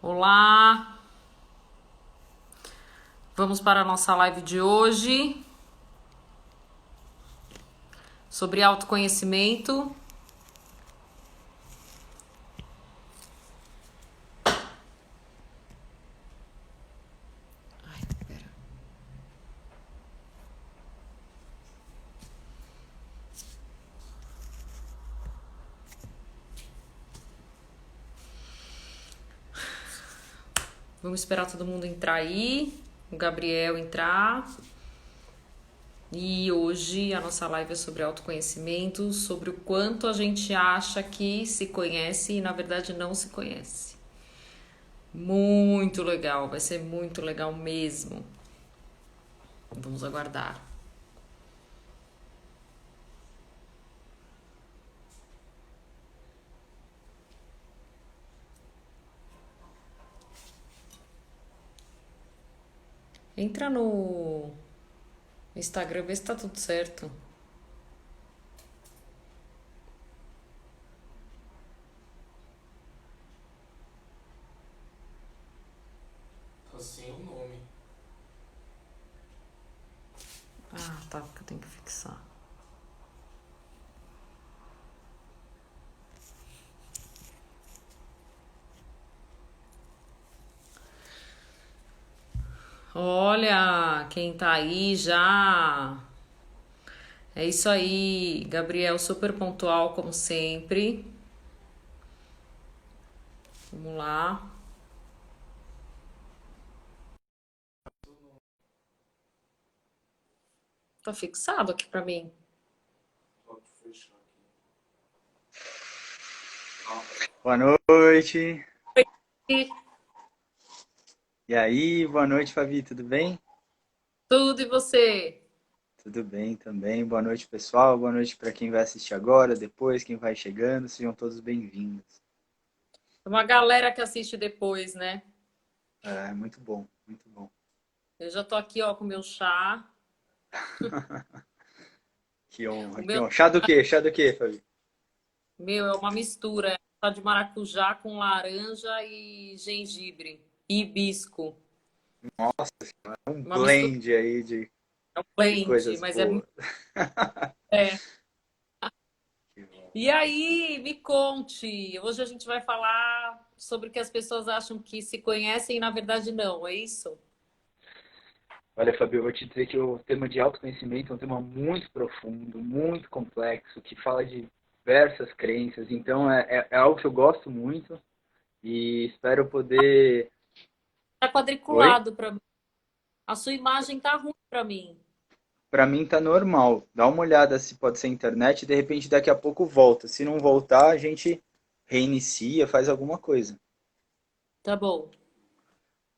Olá, vamos para a nossa live de hoje sobre autoconhecimento. Vamos esperar todo mundo entrar aí, o Gabriel entrar. E hoje a nossa live é sobre autoconhecimento, sobre o quanto a gente acha que se conhece e na verdade não se conhece. Muito legal, vai ser muito legal mesmo. Vamos aguardar. Entra no Instagram, vê se tá tudo certo. Tá sem o nome. Ah, tá, porque eu tenho que fixar. Olha, quem tá aí já. É isso aí, Gabriel, super pontual como sempre. Vamos lá. Tá fixado aqui pra mim. Pode fechar aqui. Boa noite. E E aí, boa noite, Fabi, tudo bem? tudo e você? Tudo bem também. Boa noite, pessoal. Boa noite para quem vai assistir agora, depois, quem vai chegando. Sejam todos bem-vindos. Uma galera que assiste depois, né? É, muito bom, muito bom. Eu já tô aqui, ó, com meu chá. Que honra, O que meu, honra. Chá do quê? Chá do quê, Fabi? meu é uma mistura, é chá de maracujá com laranja e gengibre e hibisco. Um Uma mistura, blend aí é um de blend, coisas mas é, boas. é. Que bom. E aí, me conte. Hoje a gente vai falar sobre o que as pessoas acham que se conhecem e na verdade não, é isso? Olha, Fabi, eu vou te dizer que o tema de autoconhecimento é um tema muito profundo, muito complexo, que fala de diversas crenças. Então, é algo que eu gosto muito e espero poder. Tá Oi? quadriculado para mim. A sua imagem tá ruim para mim. Para mim tá normal. Dá uma olhada se pode ser internet e de repente daqui a pouco volta. Se não voltar, a gente reinicia, faz alguma coisa. Tá bom,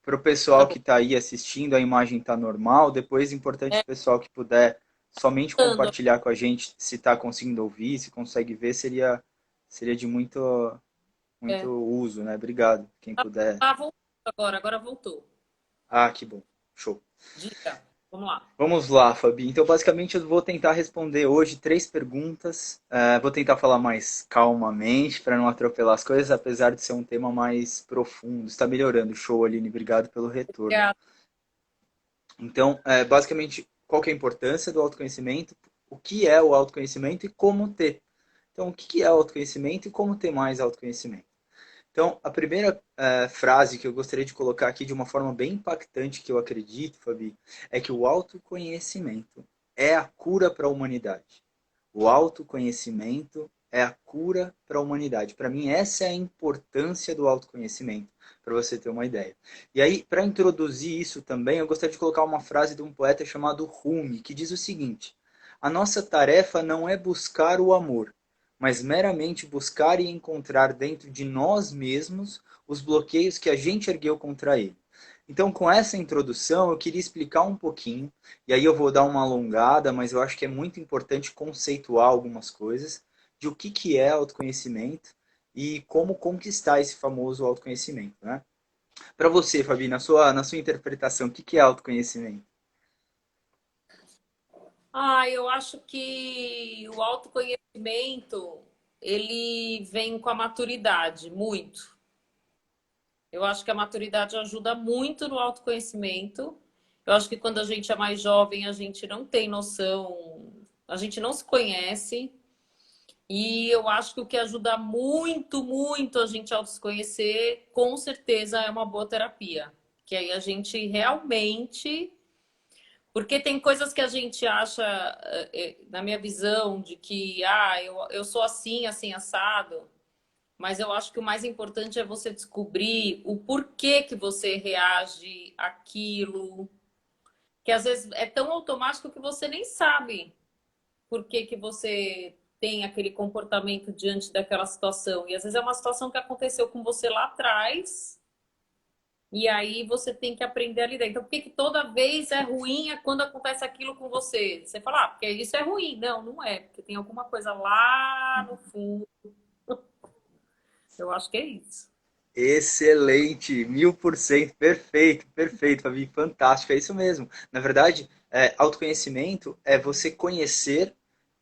Para o tá pessoal bom. que está aí assistindo, a imagem tá normal. Depois, importante É, o pessoal que puder somente ando. compartilhar com a gente se está conseguindo ouvir, se consegue ver, seria de muito É. uso, né? Obrigado, quem puder. Voltou agora voltou. Ah, que bom. Show. Diga, vamos lá. Vamos lá, Fabi. Então, basicamente, eu vou tentar responder hoje três perguntas. Vou tentar falar mais calmamente para não atropelar as coisas, apesar de ser um tema mais profundo. Está melhorando. Show, Aline. Obrigado pelo retorno. Obrigada. Então, basicamente, qual que é a importância do autoconhecimento? O que é o autoconhecimento e como ter? Então, o que é autoconhecimento e como ter mais autoconhecimento? Então, a primeira frase que eu gostaria de colocar aqui de uma forma bem impactante, que eu acredito, Fabi, é que o autoconhecimento é a cura para a humanidade. O autoconhecimento é a cura para a humanidade. Para mim, essa é a importância do autoconhecimento, para você ter uma ideia. E aí, para introduzir isso também, eu gostaria de colocar uma frase de um poeta chamado Rumi, que diz o seguinte: a nossa tarefa não é buscar o amor, mas meramente buscar e encontrar dentro de nós mesmos os bloqueios que a gente ergueu contra ele. Então, com essa introdução, eu queria explicar um pouquinho, e aí eu vou dar uma alongada, mas eu acho que é muito importante conceituar algumas coisas de o que é autoconhecimento e como conquistar esse famoso autoconhecimento, né? Para você, Fabi, na sua interpretação, o que é autoconhecimento? Eu acho que o autoconhecimento ele vem com a maturidade, muito. Eu acho que a maturidade ajuda muito no autoconhecimento. Eu acho que quando a gente é mais jovem, a gente não tem noção, a gente não se conhece. E eu acho que o que ajuda muito, muito a gente a se conhecer, com certeza é uma boa terapia. Que aí a gente realmente. Porque tem coisas que a gente acha, na minha visão, de que eu sou assim, assim, assado. Mas eu acho que o mais importante é você descobrir o porquê que você reage àquilo, que às vezes é tão automático que você nem sabe por que que você tem aquele comportamento diante daquela situação. E às vezes é uma situação que aconteceu com você lá atrás, e aí você tem que aprender a lidar. Então, por que que toda vez é ruim é quando acontece aquilo com você? Você fala, porque isso é ruim. Não, não é, porque tem alguma coisa lá no fundo. Eu acho que é isso. Excelente, 1000%, perfeito, perfeito, Fabi, fantástico, é isso mesmo. Na verdade, autoconhecimento é você conhecer,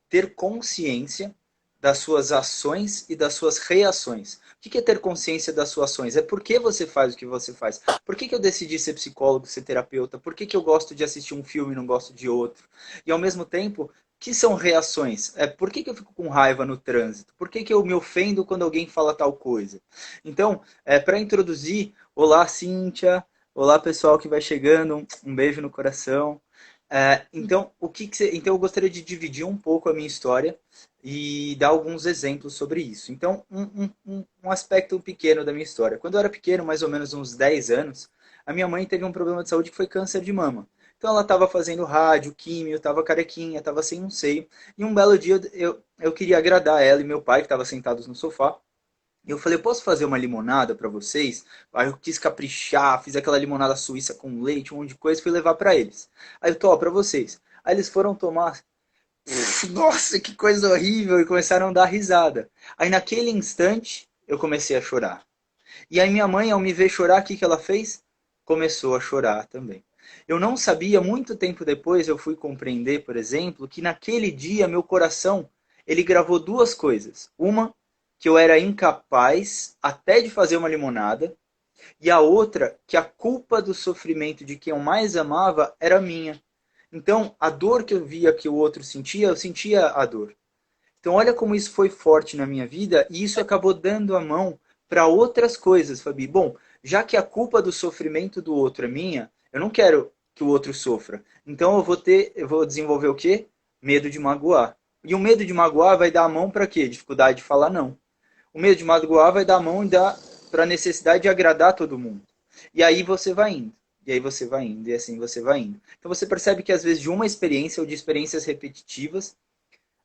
ter consciência das suas ações e das suas reações. O que é ter consciência das suas ações? É por que você faz o que você faz. Por que eu decidi ser psicólogo, ser terapeuta? Por que eu gosto de assistir um filme e não gosto de outro? E ao mesmo tempo, que são reações? Por que eu fico com raiva no trânsito? Por que eu me ofendo quando alguém fala tal coisa? Então, para introduzir, olá Cíntia, olá pessoal que vai chegando, um beijo no coração. Então, então eu gostaria de dividir um pouco a minha história e dar alguns exemplos sobre isso. Então, um aspecto pequeno da minha história. Quando eu era pequeno, mais ou menos uns 10 anos, a minha mãe teve um problema de saúde que foi câncer de mama. Então ela estava fazendo rádio, químio, estava carequinha, estava sem um seio. E um belo dia eu queria agradar ela e meu pai, que estavam sentados no sofá. E eu falei, eu posso fazer uma limonada para vocês? Aí eu quis caprichar, fiz aquela limonada suíça com leite, um monte de coisa, fui levar para eles. Aí eu tô, ó, para vocês. Aí eles foram tomar. Nossa, que coisa horrível! E começaram a dar risada. Aí naquele instante eu comecei a chorar. E aí minha mãe, ao me ver chorar, o que ela fez? Começou a chorar também. Eu não sabia, muito tempo depois eu fui compreender, por exemplo, que naquele dia meu coração, ele gravou duas coisas. Uma, que eu era incapaz até de fazer uma limonada, e a outra, que a culpa do sofrimento de quem eu mais amava era minha. Então, a dor que eu via que o outro sentia, eu sentia a dor. Então, olha como isso foi forte na minha vida e isso acabou dando a mão para outras coisas, Fabi. Bom, já que a culpa do sofrimento do outro é minha, eu não quero que o outro sofra. Então, eu vou desenvolver o quê? Medo de magoar. E o medo de magoar vai dar a mão para quê? Dificuldade de falar não. O medo de magoar vai dar a mão para a necessidade de agradar todo mundo. E aí você vai indo. E aí você vai indo, e assim você vai indo. Então você percebe que às vezes de uma experiência ou de experiências repetitivas,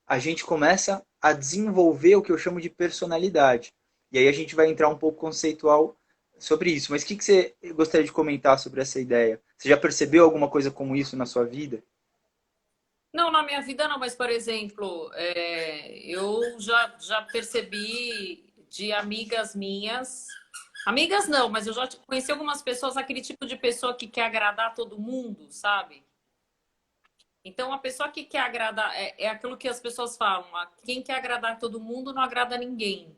a gente começa a desenvolver o que eu chamo de personalidade. E aí a gente vai entrar um pouco conceitual sobre isso. Mas o que você gostaria de comentar sobre essa ideia? Você já percebeu alguma coisa como isso na sua vida? Não, na minha vida não, mas, por exemplo, eu já percebi de amigas minhas. Amigas não, mas eu já conheci algumas pessoas, aquele tipo de pessoa que quer agradar todo mundo, sabe? Então, a pessoa que quer agradar, é aquilo que as pessoas falam, quem quer agradar todo mundo não agrada ninguém.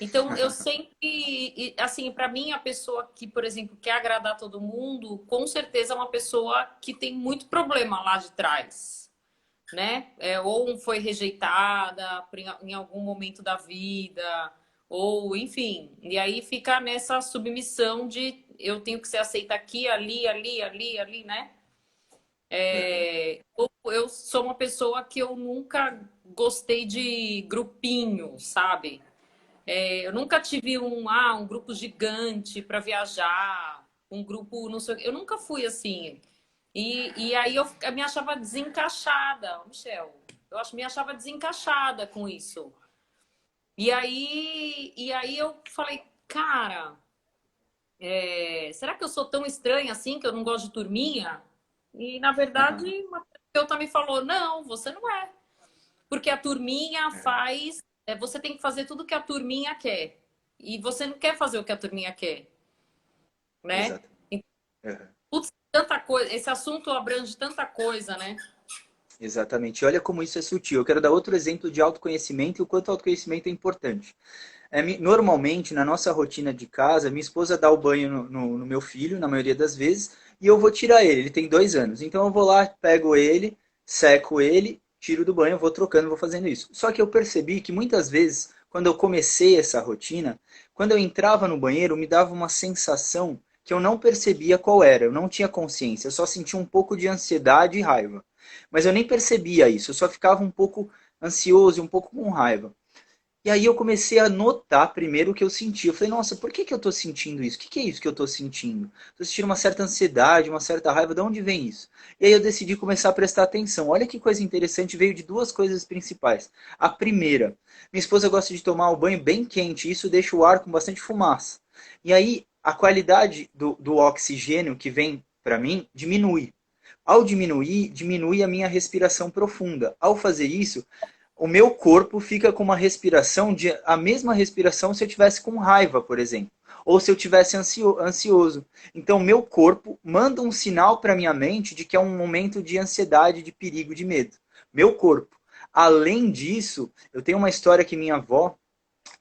Então, eu sempre, assim, para mim, a pessoa que, por exemplo, quer agradar todo mundo, com certeza é uma pessoa que tem muito problema lá de trás, né? Ou foi rejeitada em algum momento da vida, ou enfim. E aí fica nessa submissão de eu tenho que ser aceita aqui, ali, ali, ali, ali, né? Uhum. Eu sou uma pessoa que eu nunca gostei de grupinho, sabe? Eu nunca tive um grupo gigante para viajar, um grupo, não sei, eu nunca fui assim. E aí eu me achava desencaixada, Michel. Me achava desencaixada com isso. E aí eu falei, cara, será que eu sou tão estranha assim que eu não gosto de turminha? E na verdade, uma terapeuta me falou, não, você não é. Porque a turminha faz. Você tem que fazer tudo que a turminha quer. E você não quer fazer o que a turminha quer, né? Exato. Então, Uhum. putz, tanta coisa. Esse assunto abrange tanta coisa, né? Exatamente. E olha como isso é sutil. Eu quero dar outro exemplo de autoconhecimento e o quanto o autoconhecimento é importante. Normalmente, na nossa rotina de casa, minha esposa dá o banho no meu filho, na maioria das vezes, e eu vou tirar ele. Ele tem 2 anos. Então eu vou lá, pego ele, seco ele, tiro do banho, vou trocando, vou fazendo isso. Só que eu percebi que muitas vezes, quando eu comecei essa rotina, quando eu entrava no banheiro, me dava uma sensação que eu não percebia qual era, eu não tinha consciência, eu só sentia um pouco de ansiedade e raiva. Mas eu nem percebia isso, eu só ficava um pouco ansioso e um pouco com raiva. E aí eu comecei a notar primeiro o que eu sentia. Eu falei, nossa, por que eu estou sentindo isso? O que é isso que eu estou sentindo? Estou sentindo uma certa ansiedade, uma certa raiva, de onde vem isso? E aí eu decidi começar a prestar atenção. Olha que coisa interessante, veio de duas coisas principais. A primeira, minha esposa gosta de tomar o banho bem quente, e isso deixa o ar com bastante fumaça. E aí a qualidade do oxigênio que vem para mim diminui. Ao diminuir, diminui a minha respiração profunda. Ao fazer isso, o meu corpo fica com uma respiração, a mesma respiração se eu tivesse com raiva, por exemplo, ou se eu tivesse ansioso. Então, meu corpo manda um sinal para minha mente de que é um momento de ansiedade, de perigo, de medo. Meu corpo. Além disso, eu tenho uma história que minha avó,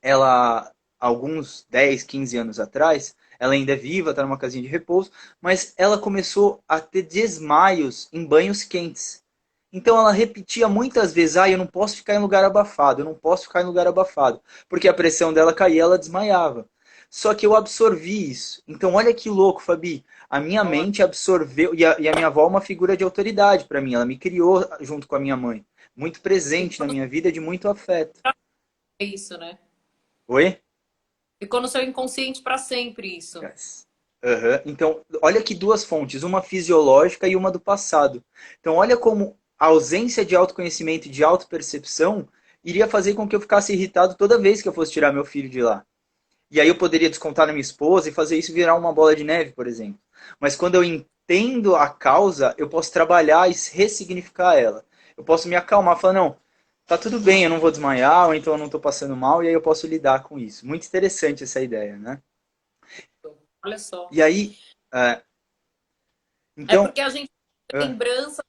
ela, alguns 10, 15 anos atrás, ela ainda é viva, está numa casinha de repouso, mas ela começou a ter desmaios em banhos quentes. Então ela repetia muitas vezes, eu não posso ficar em lugar abafado, eu não posso ficar em lugar abafado, porque a pressão dela caía e ela desmaiava. Só que eu absorvi isso. Então olha que louco, Fabi. A minha Olha, mente absorveu, e a minha avó é uma figura de autoridade para mim, ela me criou junto com a minha mãe. Muito presente na ficou no minha vida, de muito afeto. isso, né? Oi? Ficou no seu inconsciente para sempre isso. Yes. Uhum. Então, olha que duas fontes, uma fisiológica e uma do passado. Então, olha como a ausência de autoconhecimento e de autopercepção iria fazer com que eu ficasse irritado toda vez que eu fosse tirar meu filho de lá. E aí eu poderia descontar na minha esposa e fazer isso virar uma bola de neve, por exemplo. Mas quando eu entendo a causa, eu posso trabalhar e ressignificar ela. Eu posso me acalmar, falar, não, tá tudo bem, eu não vou desmaiar, ou então eu não tô passando mal, e aí eu posso lidar com isso. Muito interessante essa ideia, né? Olha só. E aí, é, É então, porque a gente tem é, lembrança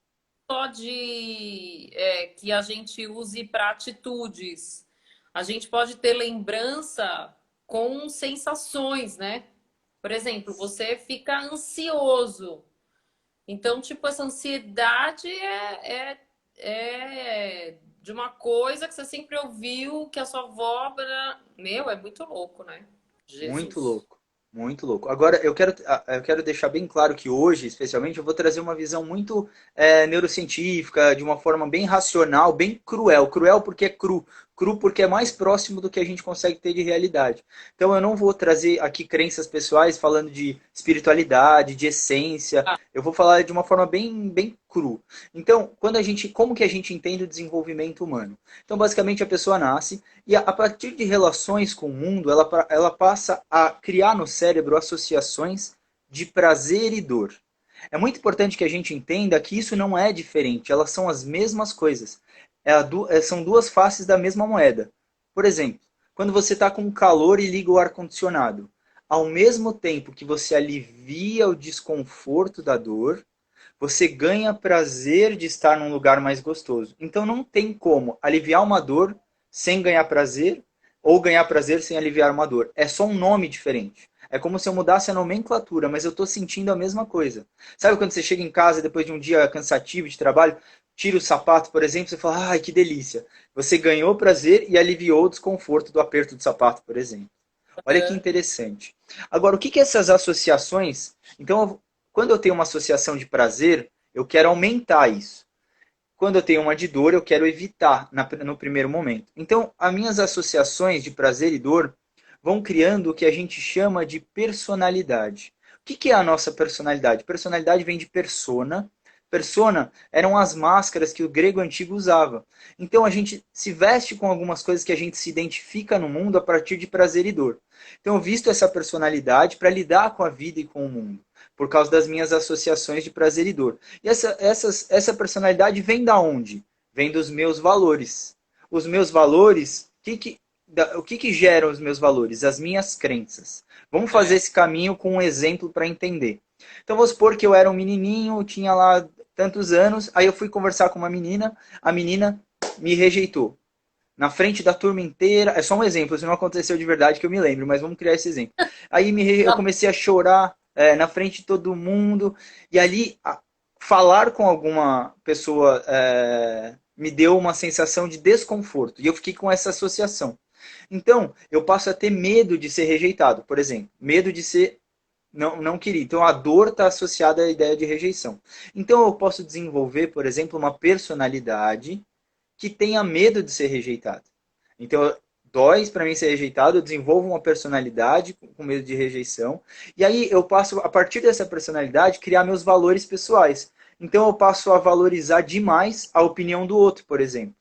só de que a gente use para atitudes. A gente pode ter lembrança com sensações, né? Por exemplo, você fica ansioso. Então, tipo, essa ansiedade é de uma coisa que você sempre ouviu, que a sua avó. Meu, é muito louco, né? muito Jesus. louco. Muito louco. Agora, eu quero deixar bem claro que hoje, especialmente, eu vou trazer uma visão muito neurocientífica, de uma forma bem racional, bem cruel. Cruel porque é cru. Cru porque é mais próximo do que a gente consegue ter de realidade. Então, eu não vou trazer aqui crenças pessoais falando de espiritualidade, de essência. Ah, Eu vou falar de uma forma bem, bem cru. Então, como que a gente entende o desenvolvimento humano? Então, basicamente, a pessoa nasce, e a partir de relações com o mundo, ela passa a criar no cérebro associações de prazer e dor. É muito importante que a gente entenda que isso não é diferente, elas são as mesmas coisas. São duas faces da mesma moeda. Por exemplo, quando você está com calor e liga o ar-condicionado, ao mesmo tempo que você alivia o desconforto da dor, você ganha prazer de estar num lugar mais gostoso. Então não tem como aliviar uma dor sem ganhar prazer ou ganhar prazer sem aliviar uma dor. É só um nome diferente. É como se eu mudasse a nomenclatura, mas eu estou sentindo a mesma coisa. Sabe quando você chega em casa depois de um dia cansativo de trabalho, tira o sapato, por exemplo, você fala, ai, que delícia. Você ganhou prazer e aliviou o desconforto do aperto do sapato, por exemplo. Olha que é. interessante. Agora, o que que essas associações... Então, quando eu tenho uma associação de prazer, eu quero aumentar isso. Quando eu tenho uma de dor, eu quero evitar no primeiro momento. Então, as minhas associações de prazer e dor vão criando o que a gente chama de personalidade. O que é a nossa personalidade? Personalidade vem de persona. Persona eram as máscaras que o grego antigo usava. Então a gente se veste com algumas coisas que a gente se identifica no mundo a partir de prazer e dor. Então eu visto essa personalidade para lidar com a vida e com o mundo, por causa das minhas associações de prazer e dor. E essa personalidade vem da onde? Vem dos meus valores. Os meus valores, o que geram os meus valores? As minhas crenças. Vamos fazer É. esse caminho com um exemplo para entender. Então vamos supor que eu era um menininho, tinha lá tantos anos, aí eu fui conversar com uma menina, a menina me rejeitou. Na frente da turma inteira, é só um exemplo, isso não aconteceu de verdade que eu me lembro, mas vamos criar esse exemplo. Aí eu comecei a chorar na frente de todo mundo, e ali falar com alguma pessoa me deu uma sensação de desconforto, e eu fiquei com essa associação. Então, eu passo a ter medo de ser rejeitado, por exemplo, medo de ser não querido. Então, a dor está associada à ideia de rejeição. Então, eu posso desenvolver, por exemplo, uma personalidade que tenha medo de ser rejeitado. Então, dói para mim ser rejeitado, eu desenvolvo uma personalidade com medo de rejeição, e aí eu passo, a partir dessa personalidade, criar meus valores pessoais. Então, eu passo a valorizar demais a opinião do outro, por exemplo.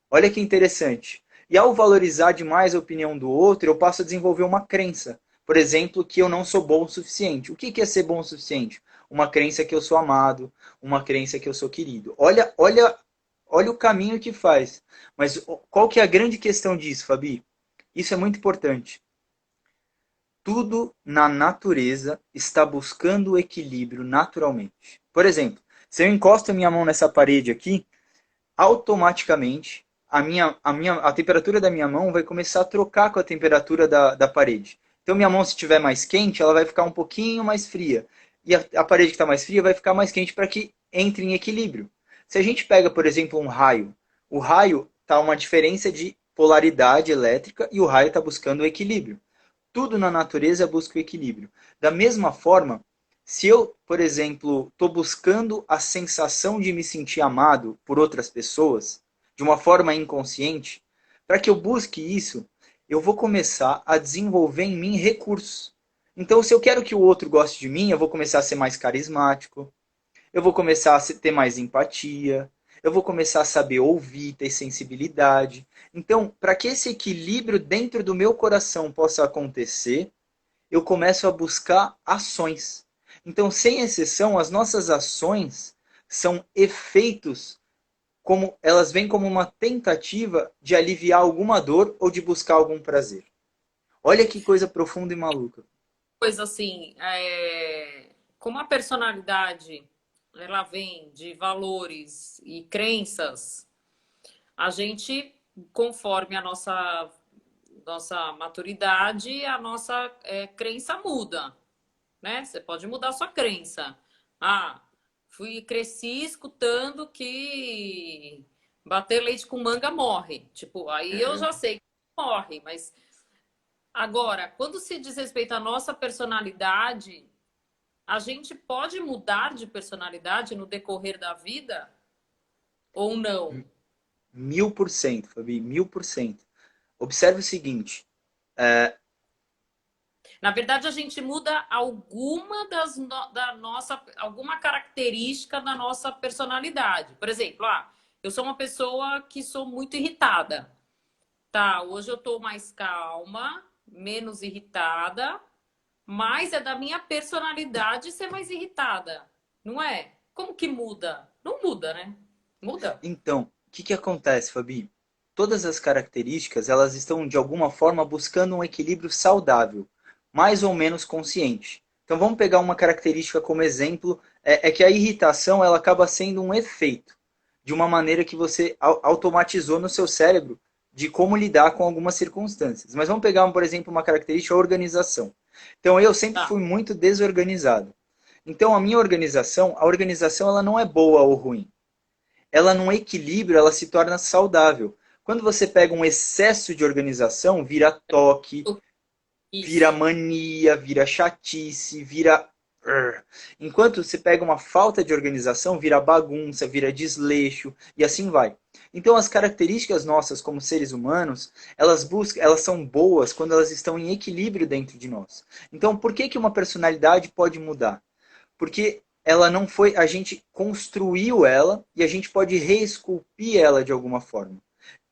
Olha que interessante. E ao valorizar demais a opinião do outro, eu passo a desenvolver uma crença. Por exemplo, que eu não sou bom o suficiente. O que é ser bom o suficiente? Uma crença que eu sou amado, uma crença que eu sou querido. Olha o caminho que faz. Mas qual que é a grande questão disso, Fabi? Isso é muito importante. Tudo na natureza está buscando o equilíbrio naturalmente. Por exemplo, se eu encosto a minha mão nessa parede aqui, automaticamente a temperatura da minha mão vai começar a trocar com a temperatura da parede. Então minha mão, se estiver mais quente, ela vai ficar um pouquinho mais fria. E a parede que está mais fria vai ficar mais quente para que entre em equilíbrio. Se a gente pega, por exemplo, um raio, o raio está uma diferença de polaridade elétrica e o raio está buscando o equilíbrio. Tudo na natureza busca o equilíbrio. Da mesma forma, se eu, por exemplo, estou buscando a sensação de me sentir amado por outras pessoas, de uma forma inconsciente, para que eu busque isso, eu vou começar a desenvolver em mim recursos. Então, se eu quero que o outro goste de mim, eu vou começar a ser mais carismático, eu vou começar a ter mais empatia, eu vou começar a saber ouvir, ter sensibilidade. Então, para que esse equilíbrio dentro do meu coração possa acontecer, eu começo a buscar ações. Então, sem exceção, as nossas ações são efeitos, como elas vêm como uma tentativa de aliviar alguma dor ou de buscar algum prazer. Olha que coisa profunda e maluca. Coisa assim, como a personalidade ela vem de valores e crenças, a gente, conforme a nossa maturidade, a nossa crença muda, né? Você pode mudar a sua crença. Ah, cresci escutando que bater leite com manga morre. Tipo, aí eu já sei que morre, mas agora, quando se diz respeito à nossa personalidade, a gente pode mudar de personalidade no decorrer da vida ou não? 1000%, Fabi, 1000%. Observe o seguinte, Na verdade, a gente muda alguma característica da nossa personalidade. Por exemplo, eu sou uma pessoa que sou muito irritada. Tá, hoje eu tô mais calma, menos irritada, mas é da minha personalidade ser mais irritada, não é? Como que muda? Não muda, né? Muda. então, o que acontece, Fabi? Todas as características, elas estão, de alguma forma, buscando um equilíbrio saudável, mais ou menos consciente. Então, vamos pegar uma característica como exemplo, é que a irritação, ela acaba sendo um efeito, de uma maneira que você automatizou no seu cérebro, de como lidar com algumas circunstâncias. Mas vamos pegar, por exemplo, uma característica, a organização. Então, eu sempre Tá. fui muito desorganizado. Então, a organização, ela não é boa ou ruim. Ela num equilíbrio, ela se torna saudável. Quando você pega um excesso de organização, vira toque, vira Isso. mania, vira chatice, vira... Enquanto você pega uma falta de organização, vira bagunça, vira desleixo e assim vai. Então as características nossas como seres humanos, elas são boas quando elas estão em equilíbrio dentro de nós. Então por que uma personalidade pode mudar? Porque ela não foi, a gente construiu ela e a gente pode reesculpir ela de alguma forma.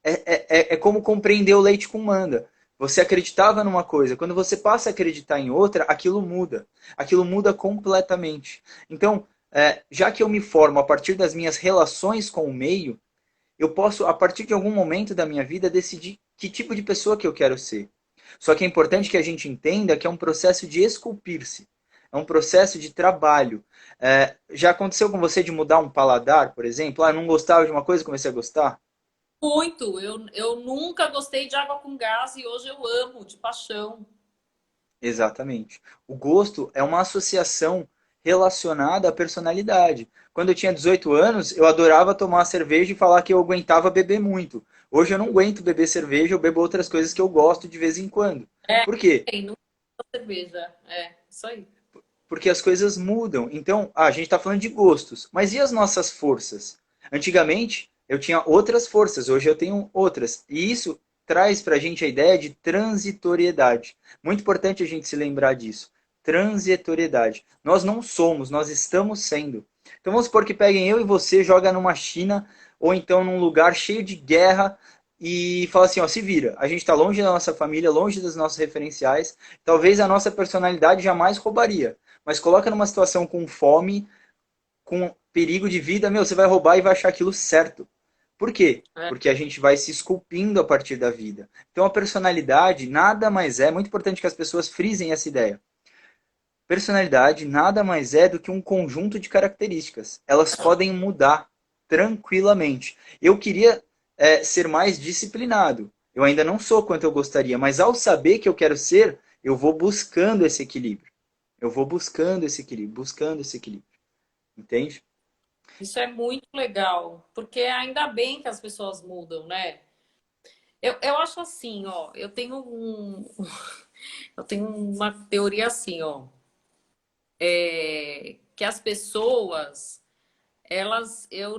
É como compreender o leite com manga. Você acreditava numa coisa, quando você passa a acreditar em outra, aquilo muda. Aquilo muda completamente. Então, já que eu me formo a partir das minhas relações com o meio, eu posso, a partir de algum momento da minha vida, decidir que tipo de pessoa que eu quero ser. Só que é importante que a gente entenda que é um processo de esculpir-se. É um processo de trabalho. Já aconteceu com você de mudar um paladar, por exemplo? Ah, eu não gostava de uma coisa, comecei a gostar? Muito. Eu nunca gostei de água com gás e hoje eu amo de paixão. Exatamente. O gosto é uma associação relacionada à personalidade. Quando eu tinha 18 anos, eu adorava tomar cerveja e falar que eu aguentava beber muito. Hoje eu não aguento beber cerveja, eu bebo outras coisas que eu gosto de vez em quando. É, Por quê? tem, nunca cerveja. É, isso aí. Porque as coisas mudam. Então, a gente está falando de gostos, mas e as nossas forças? Antigamente, eu tinha outras forças, hoje eu tenho outras. E isso traz para a gente a ideia de transitoriedade. Muito importante a gente se lembrar disso. Transitoriedade. Nós não somos, nós estamos sendo. Então vamos supor que peguem eu e você, joga numa China ou então num lugar cheio de guerra e fala assim, ó, se vira. A gente está longe da nossa família, longe dos nossos referenciais. Talvez a nossa personalidade jamais roubaria. Mas coloca numa situação com fome, com perigo de vida, meu, você vai roubar e vai achar aquilo certo. Por quê? É. Porque a gente vai se esculpindo a partir da vida. Então a personalidade nada mais é, muito importante que as pessoas frisem essa ideia. Personalidade nada mais é do que um conjunto de características. Elas podem mudar tranquilamente. Eu queria ser mais disciplinado. Eu ainda não sou quanto eu gostaria, mas ao saber que eu quero ser, eu vou buscando esse equilíbrio. Eu vou buscando esse equilíbrio, buscando esse equilíbrio. Entende? Isso é muito legal, porque ainda bem que as pessoas mudam, né? Eu acho assim, ó, eu tenho uma teoria assim, ó, que as pessoas, eu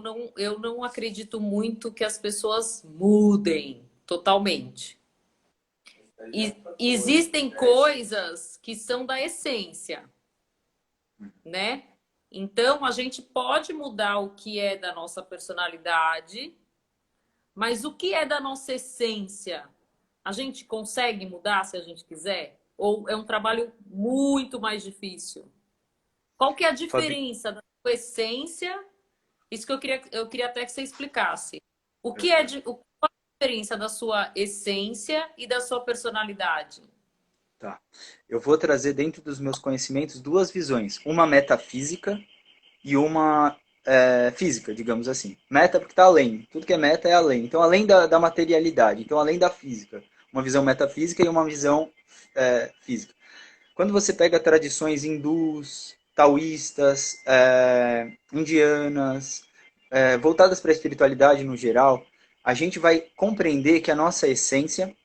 não acredito muito que as pessoas mudem totalmente. Aí já E outra coisa. existem coisas que são da essência, né? Então a gente pode mudar o que é da nossa personalidade, mas o que é da nossa essência, a gente consegue mudar se a gente quiser? Ou é um trabalho muito mais difícil? Qual que é a Fabi... diferença da sua essência? Isso que eu queria até que você explicasse. Uhum. Qual é a diferença da sua essência e da sua personalidade? Tá. Eu vou trazer dentro dos meus conhecimentos duas visões. Uma metafísica e uma física, digamos assim. Meta porque está além. Tudo que é meta é além. Então, além da materialidade. Então, além da física. Uma visão metafísica e uma visão física. Quando você pega tradições hindus, taoístas, indianas, voltadas para a espiritualidade no geral, a gente vai compreender que a nossa essência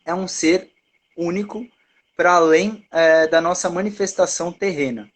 é um ser único para além da nossa manifestação terrena.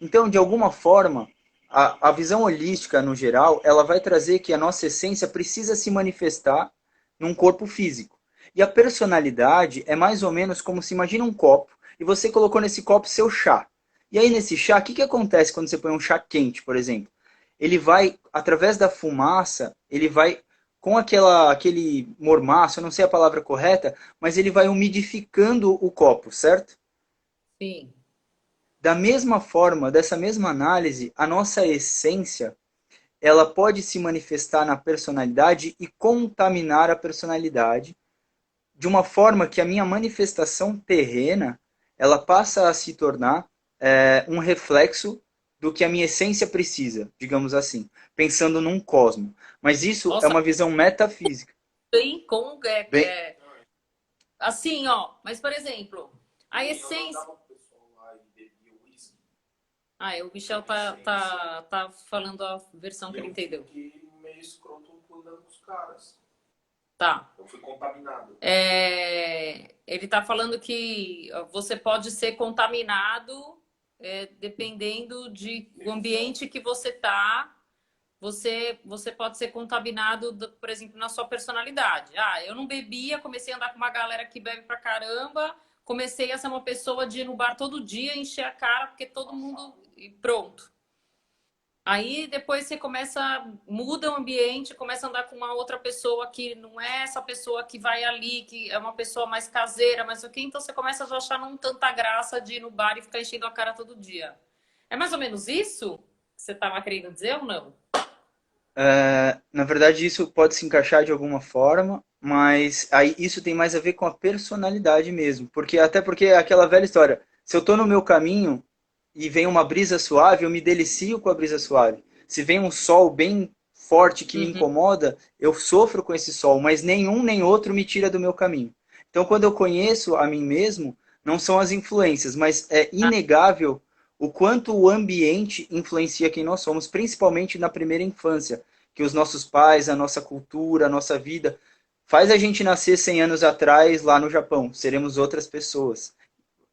Então, de alguma forma, a visão holística, no geral, ela vai trazer que a nossa essência precisa se manifestar num corpo físico. E a personalidade é mais ou menos como se imagina um copo e você colocou nesse copo seu chá. E aí nesse chá, o que acontece quando você põe um chá quente, por exemplo? Ele vai, através da fumaça, ele vai com aquele mormaço, eu não sei a palavra correta, mas ele vai umidificando o copo, certo? Sim. Da mesma forma, dessa mesma análise, a nossa essência, ela pode se manifestar na personalidade e contaminar a personalidade de uma forma que a minha manifestação terrena, ela passa a se tornar um reflexo do que a minha essência precisa, digamos assim, pensando num cosmo. Mas isso é Nossa, uma visão metafísica. bem com Bem, Não, é. assim, ó. Mas por exemplo, a E eu essência. andava com o pessoal lá e bebia uísque, Ah, o Michel essência. tá falando a versão E que ele eu entendeu. fiquei meio escroto andando com os caras. Tá. Eu fui contaminado. Ele está falando que você pode ser contaminado dependendo do ambiente que você está. Você pode ser contaminado, por exemplo, na sua personalidade. Ah, eu não bebia, comecei a andar com uma galera que bebe pra caramba, comecei a ser uma pessoa de ir no bar todo dia, encher a cara, porque todo mundo. E pronto. Aí depois você muda o ambiente, começa a andar com uma outra pessoa que não é essa pessoa que vai ali, que é uma pessoa mais caseira, mas o que então você começa a achar não tanta graça de ir no bar e ficar enchendo a cara todo dia. É mais ou menos isso que você estava querendo dizer ou não? na verdade, isso pode se encaixar de alguma forma, mas aí isso tem mais a ver com a personalidade mesmo. Porque, até porque é aquela velha história, se eu estou no meu caminho, e vem uma brisa suave, eu me delicio com a brisa suave. Se vem um sol bem forte que me Uhum. incomoda, eu sofro com esse sol, mas nenhum nem outro me tira do meu caminho. Então, quando eu conheço a mim mesmo, não são as influências, mas é Ah, inegável o quanto o ambiente influencia quem nós somos, principalmente na primeira infância, que os nossos pais, a nossa cultura, a nossa vida, faz a gente nascer 100 anos atrás lá no Japão, seremos outras pessoas.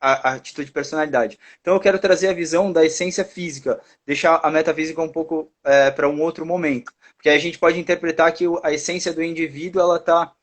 A atitude de personalidade. Então eu quero trazer a visão da essência física, deixar a metafísica um pouco para um outro momento, porque aí a gente pode interpretar que a essência do indivíduo ela está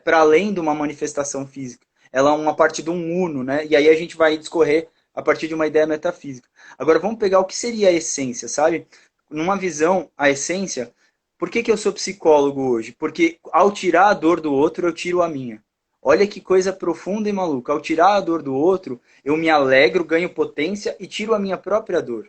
para além de uma manifestação física, ela é uma parte de um uno, né? E aí a gente vai discorrer a partir de uma ideia metafísica. Agora vamos pegar o que seria a essência, sabe? Numa visão, a essência. Por que eu sou psicólogo hoje? Porque ao tirar a dor do outro, eu tiro a minha. Olha que coisa profunda e maluca. Ao tirar a dor do outro, eu me alegro, ganho potência e tiro a minha própria dor.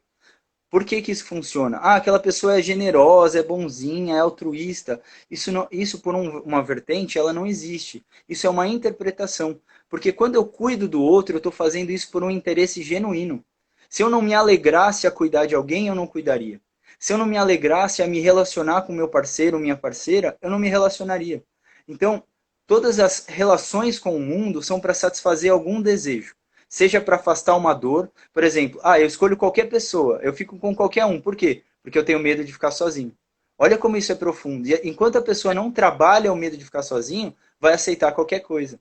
Por que que isso funciona? Ah, aquela pessoa é generosa, é bonzinha, é altruísta. Isso, não, isso por uma vertente, ela não existe. Isso é uma interpretação. Porque quando eu cuido do outro, eu estou fazendo isso por um interesse genuíno. Se eu não me alegrasse a cuidar de alguém, eu não cuidaria. Se eu não me alegrasse a me relacionar com meu parceiro, minha parceira, eu não me relacionaria. Então, todas as relações com o mundo são para satisfazer algum desejo. Seja para afastar uma dor, por exemplo, eu escolho qualquer pessoa, eu fico com qualquer um. Por quê? Porque eu tenho medo de ficar sozinho. Olha como isso é profundo. E enquanto a pessoa não trabalha o medo de ficar sozinho, vai aceitar qualquer coisa.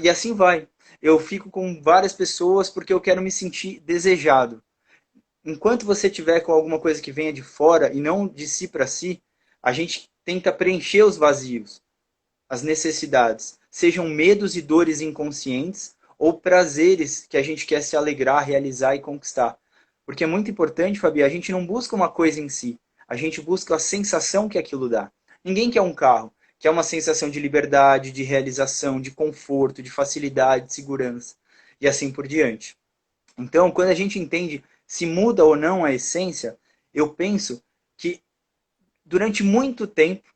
E assim vai. Eu fico com várias pessoas porque eu quero me sentir desejado. Enquanto você tiver com alguma coisa que venha de fora e não de si para si, a gente tenta preencher os vazios, as necessidades, sejam medos e dores inconscientes ou prazeres que a gente quer se alegrar, realizar e conquistar. Porque é muito importante, Fabi, a gente não busca uma coisa em si, a gente busca a sensação que aquilo dá. Ninguém quer um carro, quer uma sensação de liberdade, de realização, de conforto, de facilidade, de segurança e assim por diante. Então, quando a gente entende se muda ou não a essência, eu penso que durante muito tempo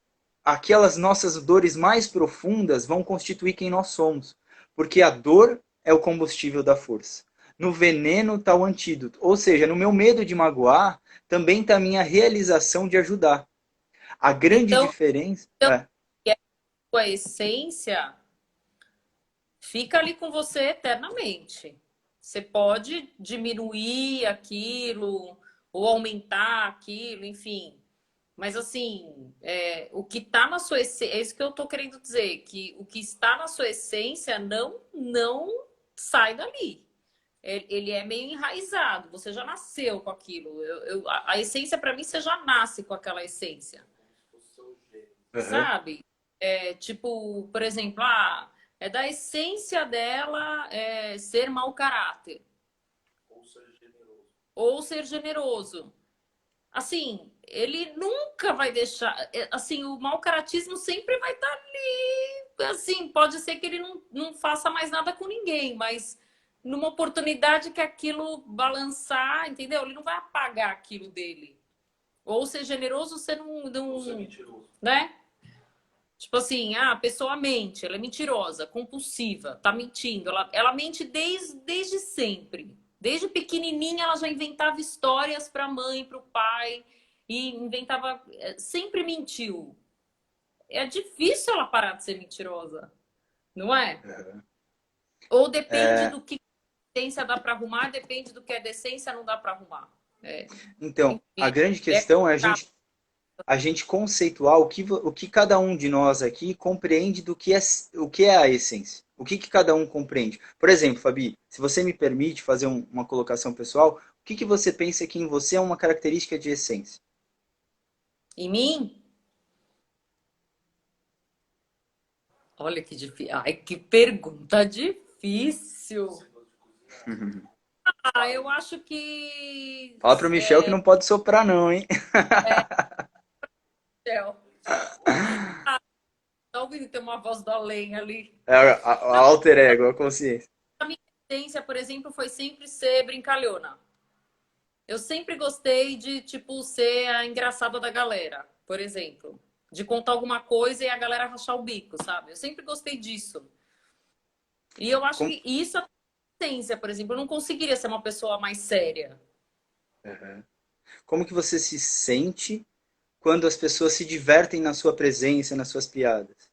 aquelas nossas dores mais profundas vão constituir quem nós somos. Porque a dor é o combustível da força. No veneno está o antídoto. Ou seja, no meu medo de magoar, também está a minha realização de ajudar. A grande então, diferença então, é. que a sua essência fica ali com você eternamente. Você pode diminuir aquilo ou aumentar aquilo, enfim. Mas assim, o que está na sua essência, é isso que eu estou querendo dizer, que o que está na sua essência não sai dali. Ele é meio enraizado, você já nasceu com aquilo. A essência, para mim, você já nasce com aquela essência, Como se fosse seu gênio. Uhum. sabe? Tipo, por exemplo, é da essência dela ser mau caráter Ou ser generoso. ou ser generoso. Assim, ele nunca vai deixar. Assim, o mau caratismo sempre vai estar ali. Assim, pode ser que ele não faça mais nada com ninguém, mas numa oportunidade que aquilo balançar, entendeu? Ele não vai apagar aquilo dele. Ou ser generoso, você Ou ser mentiroso. né? Tipo assim, a pessoa mente, ela é mentirosa, compulsiva, tá mentindo. Ela mente desde sempre. Desde pequenininha ela já inventava histórias para a mãe, para o pai e inventava, sempre mentiu. É difícil ela parar de ser mentirosa, não é? Uhum. Ou depende É, do que a decência dá para arrumar, depende do que a decência não dá para arrumar. então, a Enfim, grande é questão é a gente conceituar o que cada um de nós aqui compreende o que é a essência. O que cada um compreende. Por exemplo, Fabi, se você me permite fazer uma colocação pessoal, o que você pensa que em você é uma característica de essência? em mim. Olha que difícil. Ai, que pergunta difícil. Você gosta de cozinhar. Eu acho que. Fala pro Michel que não pode soprar não, hein? Céu. Tá ouvindo? Tem uma voz do além ali. É a Não, alter ego, a consciência. a minha essência, por exemplo, foi sempre ser brincalhona. Eu sempre gostei de, tipo, ser a engraçada da galera, por exemplo. De contar alguma coisa e a galera rachar o bico, sabe? Eu sempre gostei disso. E eu acho Com- que isso essência, por exemplo. Eu não conseguiria ser uma pessoa mais séria. Uhum. Como que você se sente quando as pessoas se divertem na sua presença, nas suas piadas?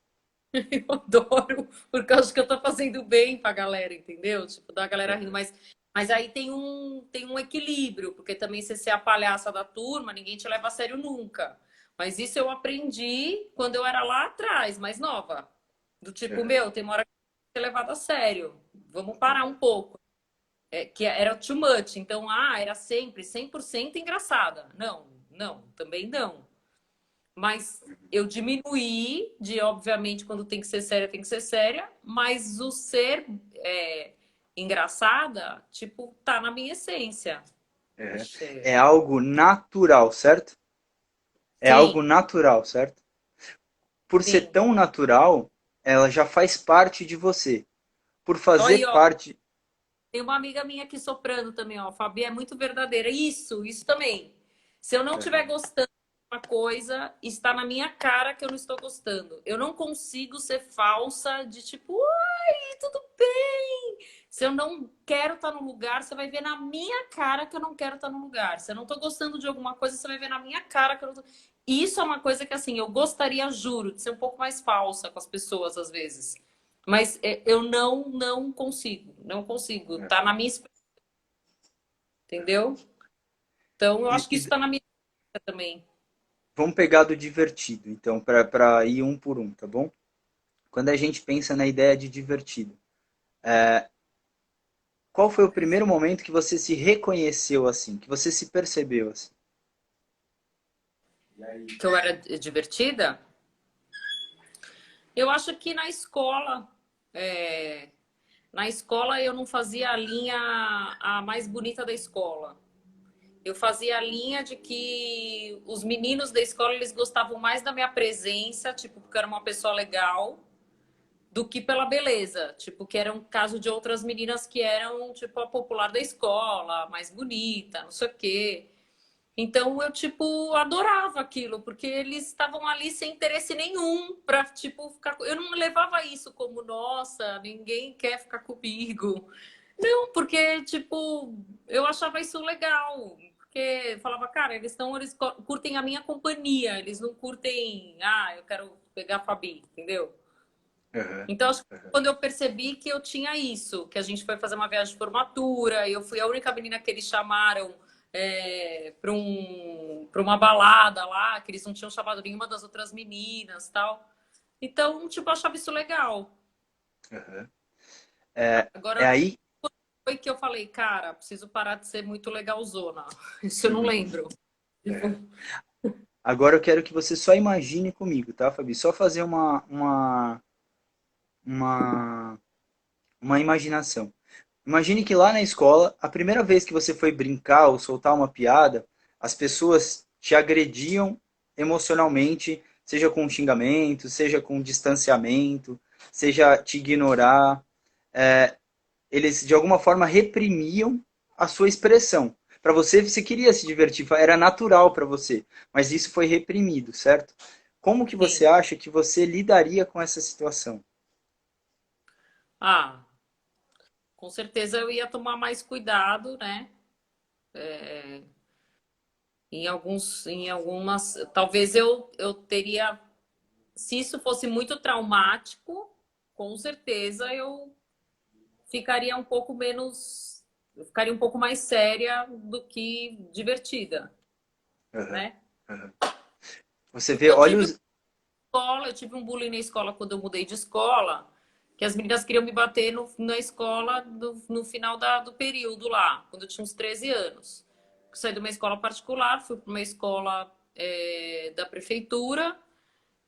Eu adoro, porque eu acho que eu tô fazendo bem pra galera, entendeu? Tipo, da galera rindo, Uhum. mas aí tem um equilíbrio, porque também se você é a palhaça da turma, ninguém te leva a sério nunca. Mas isso eu aprendi quando eu era lá atrás, mais nova. Do tipo, Uhum. meu, tem uma hora que ser levado a sério. Vamos parar um pouco. É, que era too much. Então, era sempre 100% engraçada. Não, não, também não. Mas eu diminuí de, obviamente, quando tem que ser séria, tem que ser séria, mas o ser engraçada, tipo, tá na minha essência. Uhum. É, É algo natural, certo? É algo sim, natural, certo? Por ser sim. tão natural, ela já faz parte de você. Por Aí, fazer ó, parte. tem uma amiga minha aqui soprando também, ó. A Fabi é muito verdadeira. Isso também. Se eu não estiver Uhum. gostando de uma coisa, está na minha cara que eu não estou gostando. Eu não consigo ser falsa de tipo, oi, tudo bem? Se eu não quero estar no lugar, você vai ver na minha cara que eu não quero estar no lugar. Se eu não estou gostando de alguma coisa, você vai ver na minha cara que eu não tô... Isso é uma coisa que, assim, eu gostaria, juro, de ser um pouco mais falsa com as pessoas, às vezes. Mas eu não consigo, não consigo. Tá na minha experiência, entendeu? Então eu E, acho que isso tá na minha experiência também. vamos pegar do divertido, então, para ir um por um, tá bom? Quando a gente pensa na ideia de divertido, qual foi o primeiro momento que você se reconheceu assim, que você se percebeu assim? Que eu era divertida. Eu acho que na escola, é, na escola eu não fazia a linha a mais bonita da escola. Eu fazia a linha de que os meninos da escola eles gostavam mais da minha presença, tipo, porque eu era uma pessoa legal, do que pela beleza. Tipo, que era um caso de outras meninas que eram, tipo, a popular da escola, a mais bonita, não sei o quê. Então eu, tipo, adorava aquilo, porque eles estavam ali sem interesse nenhum pra, tipo, ficar. Eu não levava isso como, nossa, ninguém quer ficar comigo. Não, porque, tipo, eu achava isso legal. Porque falava, cara, eles curtem a minha companhia, eles não curtem, eu quero pegar a Fabi, entendeu? Uhum, Então, acho que uhum. quando eu percebi que eu tinha isso, que a gente foi fazer uma viagem de formatura, eu fui a única menina que eles chamaram para uma balada lá, que eles não tinham chamado nenhuma das outras meninas tal. Então, tipo, eu achava isso legal. Uhum. É, é Agora, aí. foi que eu falei, cara, preciso parar de ser muito legalzona. Isso eu não lembro. Tipo, Uhum. Agora eu quero que você só imagine comigo, tá, Fabi? Só fazer uma, uma imaginação. Imagine que lá na escola, a primeira vez que você foi brincar ou soltar uma piada, as pessoas te agrediam emocionalmente, seja com xingamento, seja com distanciamento, seja te ignorar. Eles de alguma forma reprimiam a sua expressão. Para você, você queria se divertir, era natural para você, mas isso foi reprimido, certo? Como que você sim. acha que você lidaria com essa situação? Ah, com certeza eu ia tomar mais cuidado, né? Em algumas, talvez eu teria, se isso fosse muito traumático, com certeza ficaria um pouco menos, eu ficaria um pouco mais séria do que divertida, Uhum, né? uhum. Você Porque vê, olha os. eu tive um bullying na escola quando eu mudei de escola, que as meninas queriam me bater na escola no final do período lá, quando eu tinha uns 13 anos. Eu saí de uma escola particular, fui para uma escola da prefeitura.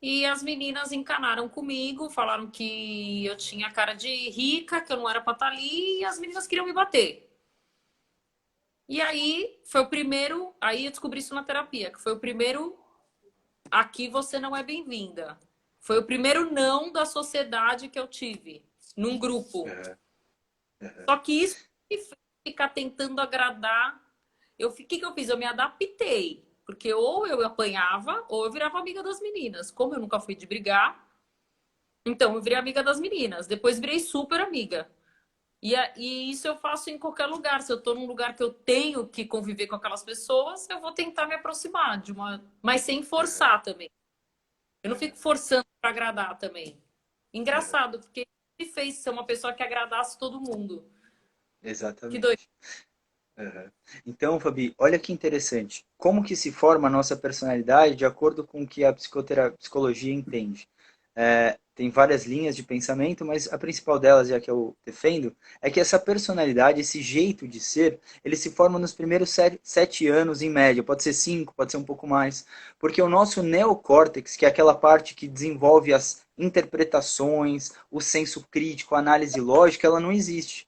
E as meninas encanaram comigo, falaram que eu tinha cara de rica, que eu não era pra estar ali, e as meninas queriam me bater. E aí foi o primeiro, aí eu descobri isso na terapia, que foi o primeiro aqui você não é bem-vinda. Foi o primeiro não da sociedade que eu tive num grupo. Uhum, uhum, Só que isso me fez ficar tentando agradar. O que eu fiz? Eu me adaptei. Porque ou eu apanhava, ou eu virava amiga das meninas. Como eu nunca fui de brigar, então, eu virei amiga das meninas. Depois virei super amiga. E isso eu faço em qualquer lugar. Se eu estou num lugar que eu tenho que conviver com aquelas pessoas, eu vou tentar me aproximar de uma, mas sem Aham, forçar também. Eu não aham, fico forçando para agradar também. aham. Engraçado, porque me fez ser uma pessoa que agradasse todo mundo. Que doido. Exatamente. Aham. Então, Fabi, olha que interessante. Como que se forma a nossa personalidade de acordo com o que a psicologia entende? Tem várias linhas de pensamento, mas a principal delas, e a que eu defendo, é que essa personalidade, esse jeito de ser, ele se forma nos primeiros 7 anos em média. Pode ser 5, pode ser um pouco mais. Porque o nosso neocórtex, que é aquela parte que desenvolve as interpretações, o senso crítico, a análise lógica, ela não existe.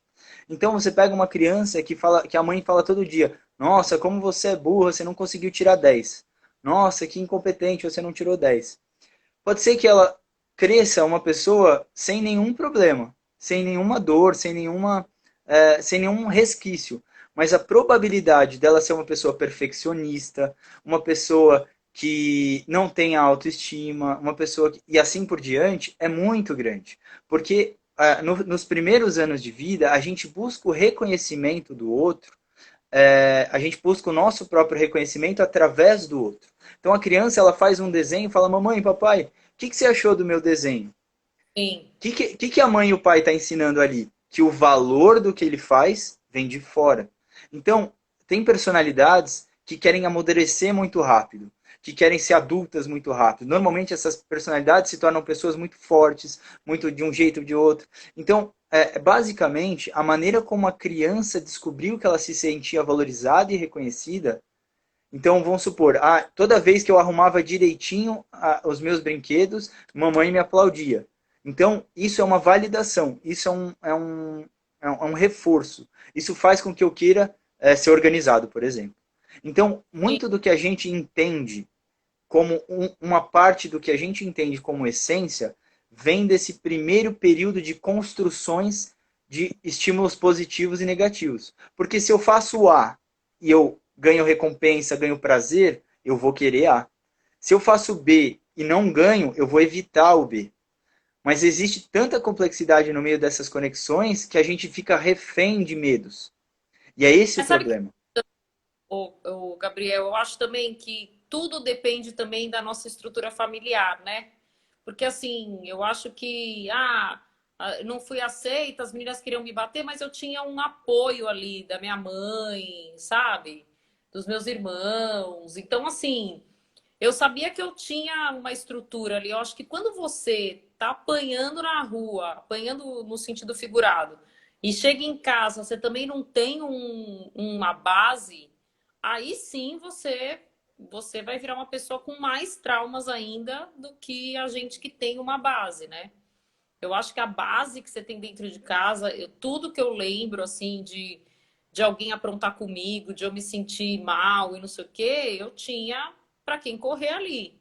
Então você pega uma criança que fala, que a mãe fala todo dia: "Nossa, como você é burra, você não conseguiu tirar 10. Nossa, que incompetente, você não tirou 10." Pode ser que ela cresça uma pessoa sem nenhum problema, sem nenhuma dor, sem nenhum resquício. Mas a probabilidade dela ser uma pessoa perfeccionista, uma pessoa que não tem autoestima, uma pessoa e assim por diante, é muito grande. Porque nos primeiros anos de vida, a gente busca o reconhecimento do outro, a gente busca o nosso próprio reconhecimento através do outro. Então a criança ela faz um desenho e fala: "Mamãe, papai, o que você achou do meu desenho?" O Sim. que a mãe e o pai estão ensinando ali? Que o valor do que ele faz vem de fora. Então, tem personalidades que querem amadurecer muito rápido, que querem ser adultas muito rápido. Normalmente essas personalidades se tornam pessoas muito fortes, muito de um jeito ou de outro. Então, basicamente, a maneira como a criança descobriu que ela se sentia valorizada e reconhecida. Então, vamos supor, toda vez que eu arrumava direitinho os meus brinquedos, mamãe me aplaudia. Então, isso é uma validação, isso é um reforço. Isso faz com que eu queira ser organizado, por exemplo. Então, Sim. muito do que a gente entende como uma parte do que a gente entende como essência vem desse primeiro período de construções de estímulos positivos e negativos. Porque se eu faço A e eu ganho recompensa, ganho prazer, eu vou querer A. Se eu faço B e não ganho, eu vou evitar o B. Mas existe tanta complexidade no meio dessas conexões que a gente fica refém de medos. E é esse o Mas sabe que, problema. o Gabriel, eu acho também que tudo depende também da nossa estrutura familiar, né? Porque assim, eu acho que não fui aceita, as meninas queriam me bater, mas eu tinha um apoio ali da minha mãe, sabe? Dos meus irmãos. Então, assim, eu sabia que eu tinha uma estrutura ali. Eu acho que quando você tá apanhando na rua, apanhando no sentido figurado, e chega em casa, você também não tem uma base, aí sim você vai virar uma pessoa com mais traumas ainda do que a gente que tem uma base, né? Eu acho que a base que você tem dentro de casa, tudo que eu lembro, assim, de alguém aprontar comigo, de eu me sentir mal e não sei o quê, eu tinha para quem correr ali.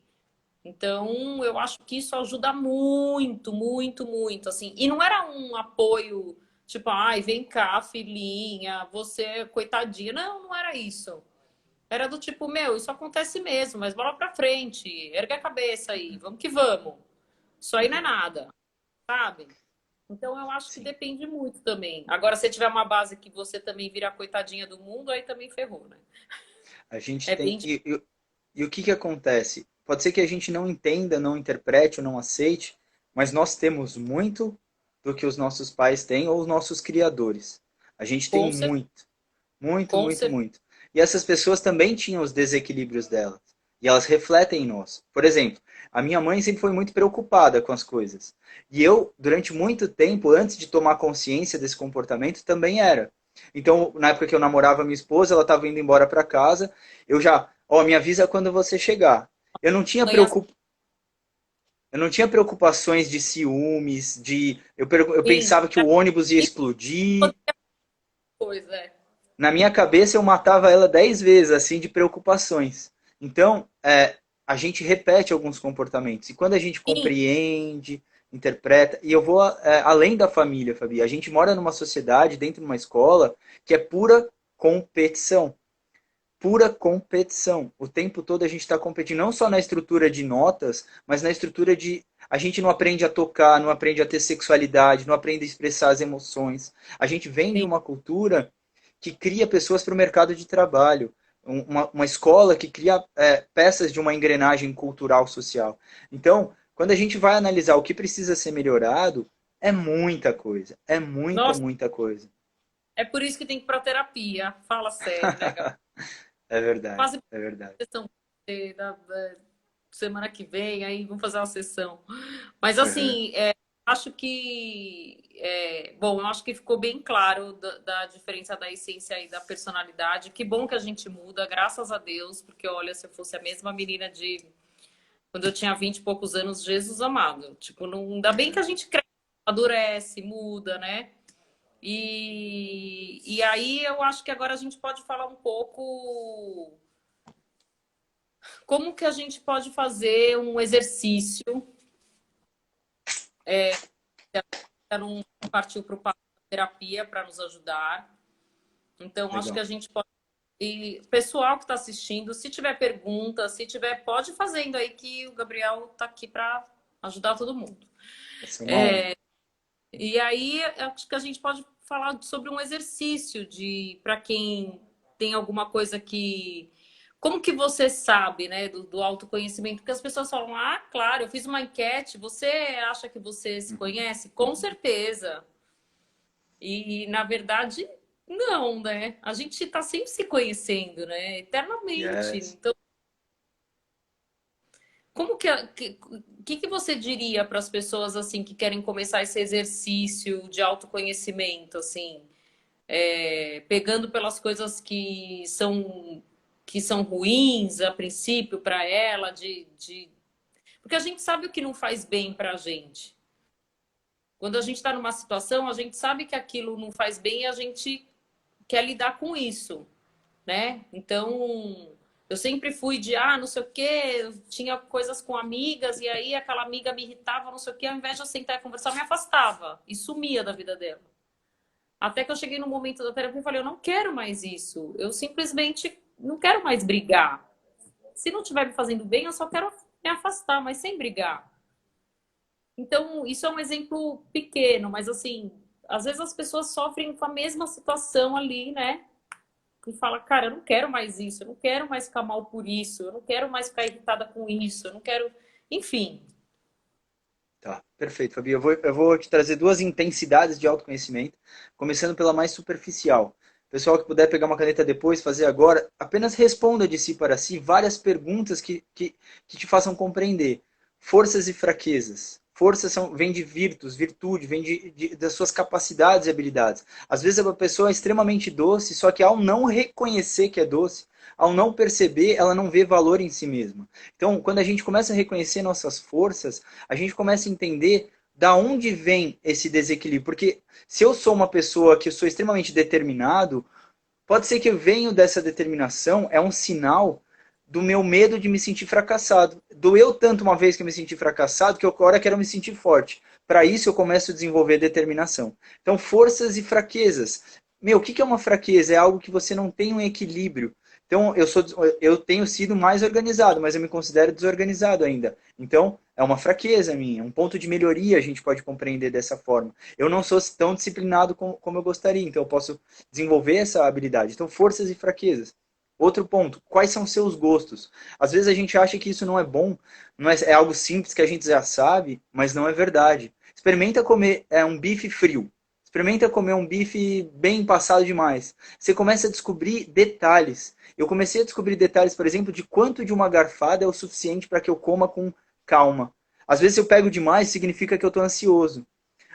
Então, eu acho que isso ajuda muito, muito, muito, assim. E não era um apoio, tipo, ai, vem cá, filhinha, você é coitadinha. Não, não era isso. Era do tipo, meu, isso acontece mesmo, mas bola pra frente, ergue a cabeça aí, vamos que vamos. Isso aí não é Uhum. nada, sabe? Então eu acho que Sim. depende muito também. Agora, se tiver uma base que você também vira a coitadinha do mundo, aí também ferrou, né? A gente É tem. bem difícil. E o que que acontece? Pode ser que a gente não entenda, não interprete ou não aceite, mas nós temos muito do que os nossos pais têm ou os nossos criadores. A gente tem Com certeza, muito, muito, com muito, certeza. muito. E essas pessoas também tinham os desequilíbrios delas. E elas refletem em nós. Por exemplo, a minha mãe sempre foi muito preocupada com as coisas. E eu, durante muito tempo, antes de tomar consciência desse comportamento, também era. Então, na época que eu namorava minha esposa, ela estava indo embora para casa, eu já, me avisa quando você chegar. Eu não tinha Mãe preocup... eu não tinha preocupações de ciúmes, eu assim, pensava que o ônibus ia explodir. coisa, é. Na minha cabeça eu matava ela 10 vezes, assim, de preocupações. Então, a gente repete alguns comportamentos. E quando a gente Sim, compreende, interpreta, e eu vou além da família, Fabi, a gente mora numa sociedade, dentro de uma escola, que é pura competição. Pura competição. O tempo todo a gente está competindo, não só na estrutura de notas, mas na estrutura de A gente não aprende a tocar, não aprende a ter sexualidade, não aprende a expressar as emoções. A gente vem de Sim. uma cultura que cria pessoas para o mercado de trabalho. Uma escola que cria peças de uma engrenagem cultural social. Então, quando a gente vai analisar o que precisa ser melhorado, é muita coisa. É muita, Nossa, muita coisa. é por isso que tem que ir pra terapia. Fala sério, né, Gabi? É verdade, Quase é verdade. sessão da semana que vem, aí vamos fazer uma sessão. Mas Uhum. assim, acho que bom, eu acho que ficou bem claro da diferença da essência e da personalidade. Que bom que a gente muda, graças a Deus, porque olha, se eu fosse a mesma menina de quando eu tinha 20 e poucos anos, Jesus amado. Tipo, não ainda bem que a gente cresce, amadurece, muda, né? E aí eu acho que agora a gente pode falar um pouco como que a gente pode fazer um exercício para não partir para o terapia para nos ajudar. Então, acho que Legal. a gente pode. E pessoal que está assistindo, se tiver pergunta, se tiver, pode ir fazendo aí que o Gabriel está aqui para ajudar todo mundo. Vai ser uma honra. E aí, acho que a gente pode falar sobre um exercício de para quem tem alguma coisa que. Como que você sabe, né, do autoconhecimento? Porque as pessoas falam, ah, claro, eu fiz uma enquete, você acha que você se Uhum. conhece? Com certeza. E, na verdade, não, né? A gente está sempre se conhecendo, né? Eternamente. Yes. Então, como que você diria para as pessoas assim que querem começar esse exercício de autoconhecimento, assim, pegando pelas coisas que são ruins a princípio para ela, porque a gente sabe o que não faz bem para a gente. Quando a gente está numa situação, a gente sabe que aquilo não faz bem e a gente quer lidar com isso, né? Então, eu sempre fui de, não sei o quê, eu tinha coisas com amigas, e aí aquela amiga me irritava, não sei o quê, ao invés de eu sentar e conversar, eu me afastava e sumia da vida dela. Até que eu cheguei no momento da terapia e falei, eu não quero mais isso. Eu simplesmente não quero mais brigar. Se não estiver me fazendo bem, eu só quero me afastar, mas sem brigar. Então, isso é um exemplo pequeno, mas assim, às vezes as pessoas sofrem com a mesma situação ali, né? E fala, cara, eu não quero mais isso, eu não quero mais ficar mal por isso, eu não quero mais ficar irritada com isso, eu não quero. Enfim. Tá, perfeito, Fabi. Eu vou te trazer duas intensidades de autoconhecimento, começando pela mais superficial. Pessoal que puder pegar uma caneta depois, fazer agora, apenas responda de si para si várias perguntas que te façam compreender forças e fraquezas. Forças vem de virtude, vem das suas capacidades e habilidades. Às vezes a pessoa é extremamente doce, só que ao não reconhecer que é doce, ao não perceber, ela não vê valor em si mesma. Então, quando a gente começa a reconhecer nossas forças, a gente começa a entender da onde vem esse desequilíbrio. Porque se eu sou uma pessoa que eu sou extremamente determinado, pode ser que eu venho dessa determinação, é um sinal do meu medo de me sentir fracassado. Doeu tanto uma vez que eu me senti fracassado que eu agora quero me sentir forte. Para isso eu começo a desenvolver determinação. Então, forças e fraquezas. Meu, o que é uma fraqueza? É algo que você não tem um equilíbrio. Então, eu tenho sido mais organizado, mas eu me considero desorganizado ainda. Então, é uma fraqueza minha, um ponto de melhoria a gente pode compreender dessa forma. Eu não sou tão disciplinado como eu gostaria, então eu posso desenvolver essa habilidade. Então, forças e fraquezas. Outro ponto, quais são seus gostos? Às vezes a gente acha que isso não é bom, não é algo simples que a gente já sabe, mas não é verdade. Experimenta comer um bife frio. Experimenta comer um bife bem passado demais. Você começa a descobrir detalhes. Eu comecei a descobrir detalhes, por exemplo, de quanto de uma garfada é o suficiente para que eu coma com calma. Às vezes, se eu pego demais, significa que eu estou ansioso.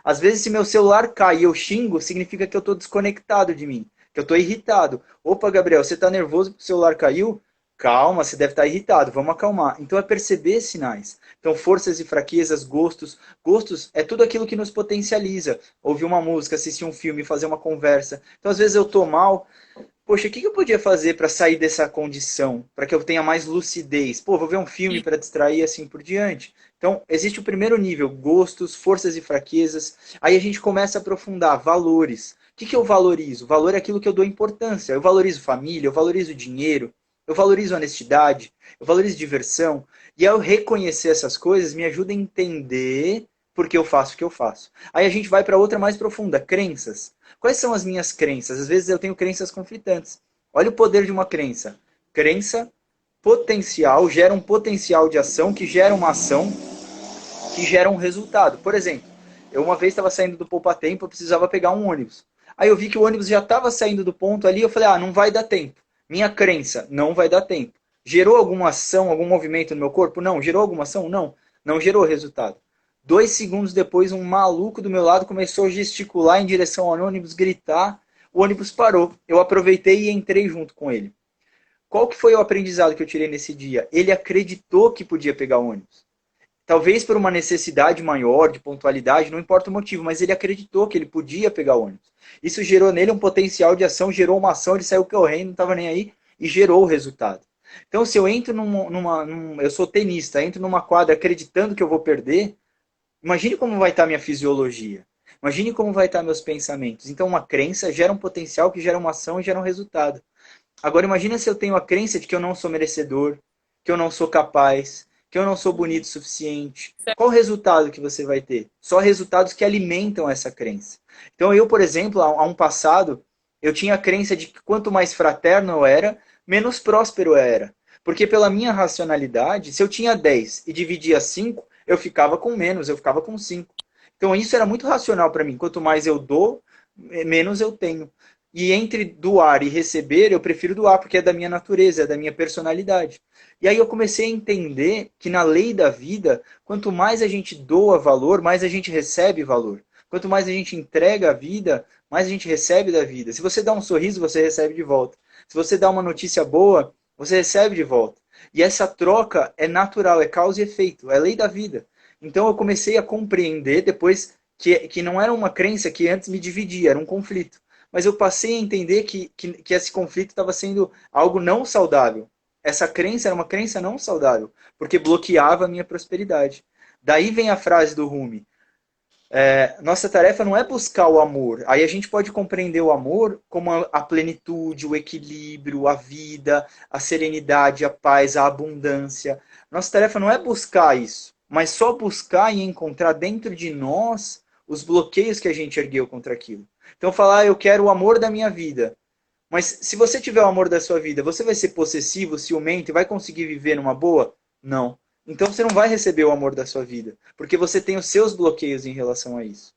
Às vezes, se meu celular cai e eu xingo, significa que eu estou desconectado de mim, que eu estou irritado. Opa, Gabriel, você está nervoso porque o celular caiu? Calma, você deve estar irritado, vamos acalmar. Então é perceber sinais. Então, forças e fraquezas, gostos. Gostos é tudo aquilo que nos potencializa. Ouvir uma música, assistir um filme, fazer uma conversa. Então, às vezes eu estou mal, poxa, o que eu podia fazer para sair dessa condição? Para que eu tenha mais lucidez? Pô, vou ver um filme E para distrair assim por diante. Então, existe o primeiro nível, gostos, forças e fraquezas. Aí a gente começa a aprofundar valores. O que eu valorizo? Valor é aquilo que eu dou importância. Eu valorizo família, eu valorizo dinheiro, eu valorizo honestidade, eu valorizo diversão. E ao reconhecer essas coisas, me ajuda a entender por que eu faço o que eu faço. Aí a gente vai para outra mais profunda, crenças. Quais são as minhas crenças? Às vezes eu tenho crenças conflitantes. Olha o poder de uma crença. Crença potencial gera um potencial de ação que gera uma ação que gera um resultado. Por exemplo, eu uma vez estava saindo do poupa-tempo, eu precisava pegar um ônibus. Aí eu vi que o ônibus já estava saindo do ponto ali, eu falei, não vai dar tempo. Minha crença, não vai dar tempo. Gerou alguma ação, algum movimento no meu corpo? Não. Gerou alguma ação? Não. Não gerou resultado. 2 segundos depois, um maluco do meu lado começou a gesticular em direção ao ônibus, gritar. O ônibus parou. Eu aproveitei e entrei junto com ele. Qual que foi o aprendizado que eu tirei nesse dia? Ele acreditou que podia pegar o ônibus. Talvez por uma necessidade maior de pontualidade, não importa o motivo, mas ele acreditou que ele podia pegar o ônibus. Isso gerou nele um potencial de ação, gerou uma ação, ele saiu correndo, não estava nem aí e gerou o resultado. Então, se eu entro eu sou tenista, entro numa quadra acreditando que eu vou perder, imagine como vai estar minha fisiologia. Imagine como vai estar meus pensamentos. Então, uma crença gera um potencial que gera uma ação e gera um resultado. Agora, imagine se eu tenho a crença de que eu não sou merecedor, que eu não sou capaz, que eu não sou bonito o suficiente. Qual o resultado que você vai ter? Só resultados que alimentam essa crença. Então, eu, por exemplo, há um passado, eu tinha a crença de que quanto mais fraterno eu era, menos próspero eu era. Porque pela minha racionalidade, se eu tinha 10 e dividia 5, eu ficava com menos, eu ficava com 5. Então isso era muito racional para mim. Quanto mais eu dou, menos eu tenho. E entre doar e receber, eu prefiro doar, porque é da minha natureza, é da minha personalidade. E aí eu comecei a entender que na lei da vida, quanto mais a gente doa valor, mais a gente recebe valor. Quanto mais a gente entrega a vida, mais a gente recebe da vida. Se você dá um sorriso, você recebe de volta. Se você dá uma notícia boa, você recebe de volta. E essa troca é natural, é causa e efeito, é lei da vida. Então eu comecei a compreender depois que não era uma crença que antes me dividia, era um conflito. Mas eu passei a entender que esse conflito estava sendo algo não saudável. Essa crença era uma crença não saudável, porque bloqueava a minha prosperidade. Daí vem a frase do Rumi. Nossa tarefa não é buscar o amor. Aí a gente pode compreender o amor como a plenitude, o equilíbrio, a vida, a serenidade, a paz, a abundância. Nossa tarefa não é buscar isso, mas só buscar e encontrar dentro de nós os bloqueios que a gente ergueu contra aquilo. Então falar, eu quero o amor da minha vida. Mas se você tiver o amor da sua vida, você vai ser possessivo, ciumento e vai conseguir viver numa boa? Não. Então você não vai receber o amor da sua vida, porque você tem os seus bloqueios em relação a isso.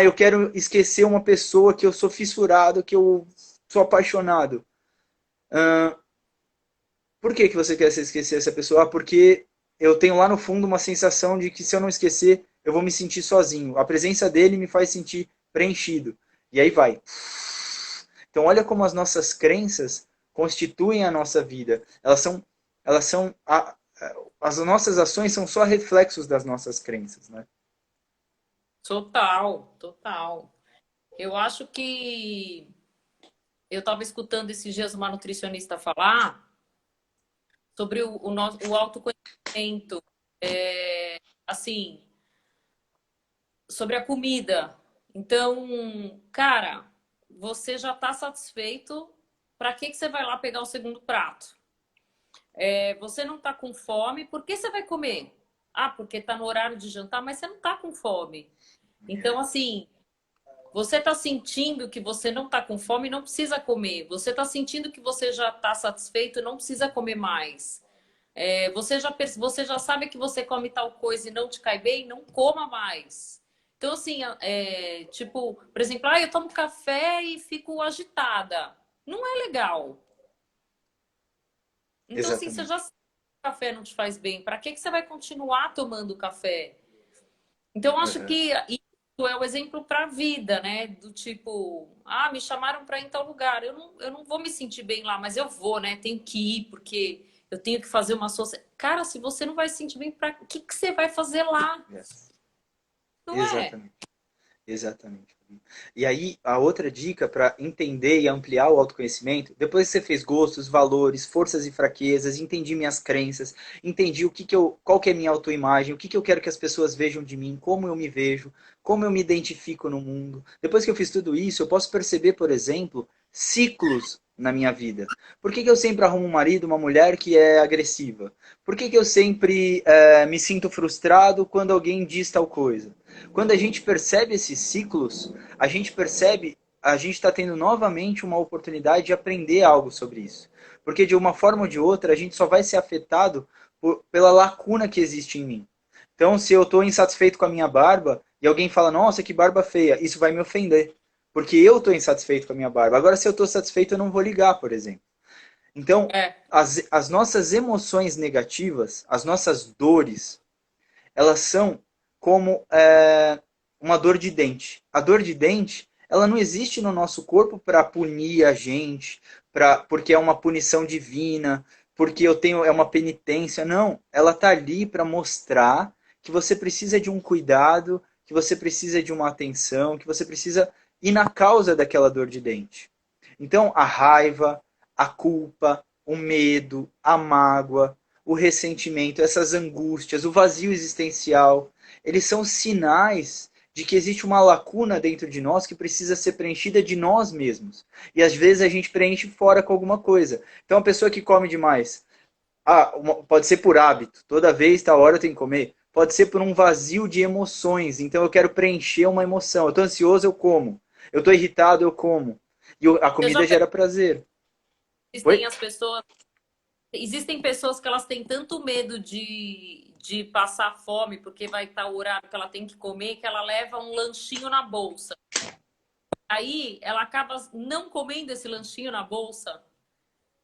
Eu quero esquecer uma pessoa que eu sou fissurado, que eu sou apaixonado. Por que você quer se esquecer essa pessoa? Porque eu tenho lá no fundo uma sensação de que se eu não esquecer, eu vou me sentir sozinho. A presença dele me faz sentir preenchido. E aí vai. Então olha como as nossas crenças constituem a nossa vida. As nossas ações são só reflexos das nossas crenças, né? Total, total. Eu acho que eu estava escutando esses dias uma nutricionista falar sobre o autoconhecimento, assim, sobre a comida. Então, cara, você já está satisfeito? Para que você vai lá pegar o segundo prato? Você não está com fome, por que você vai comer? Porque está no horário de jantar, mas você não está com fome. Então, assim, você está sentindo que você não está com fome, não precisa comer. Você está sentindo que você já está satisfeito, não precisa comer mais. Você já sabe que você come tal coisa e não te cai bem, não coma mais. Então, assim, tipo, por exemplo, eu tomo café e fico agitada. Não é legal. Então, assim, você Exatamente. já sabe que o café não te faz bem. Para que você vai continuar tomando café? Então, acho Uhum. que isso é o exemplo para a vida, né? Do tipo, me chamaram para ir em tal lugar. Eu não vou me sentir bem lá, mas eu vou, né? Tenho que ir, porque eu tenho que fazer uma associação. Cara, se você não vai se sentir bem, para que você vai fazer lá? Não é? Exatamente. Exatamente. E aí, a outra dica para entender e ampliar o autoconhecimento, depois que você fez gostos, valores, forças e fraquezas, entendi minhas crenças, entendi qual que é a minha autoimagem, o que eu quero que as pessoas vejam de mim, como eu me vejo, como eu me identifico no mundo. Depois que eu fiz tudo isso, eu posso perceber, por exemplo, ciclos na minha vida? Por que que eu sempre arrumo um marido, uma mulher que é agressiva? Por que que eu sempre me sinto frustrado quando alguém diz tal coisa? Quando a gente percebe esses ciclos, a gente percebe, a gente está tendo novamente uma oportunidade de aprender algo sobre isso. Porque de uma forma ou de outra, a gente só vai ser afetado pela lacuna que existe em mim. Então, se eu estou insatisfeito com a minha barba e alguém fala, nossa, que barba feia, isso vai me ofender. Porque eu estou insatisfeito com a minha barba. Agora, se eu estou satisfeito, eu não vou ligar, por exemplo. Então, É. as nossas emoções negativas, as nossas dores, elas são como uma dor de dente. A dor de dente, ela não existe no nosso corpo para punir a gente, porque é uma punição divina, porque é uma penitência. Não, ela está ali para mostrar que você precisa de um cuidado, que você precisa de uma atenção, que você precisa ir na causa daquela dor de dente. Então, a raiva, a culpa, o medo, a mágoa, o ressentimento, essas angústias, o vazio existencial, eles são sinais de que existe uma lacuna dentro de nós que precisa ser preenchida de nós mesmos. E às vezes a gente preenche fora com alguma coisa. Então, a pessoa que come demais, pode ser por hábito, toda vez, tal hora eu tenho que comer. Pode ser por um vazio de emoções, então eu quero preencher uma emoção. Eu estou ansioso, eu como. Eu estou irritado, eu como. E a Eu já comida gera prazer. existem Oi? as pessoas, existem pessoas que elas têm tanto medo de passar fome, porque vai estar o horário que ela tem que comer, que ela leva um lanchinho na bolsa. Aí ela acaba não comendo esse lanchinho na bolsa.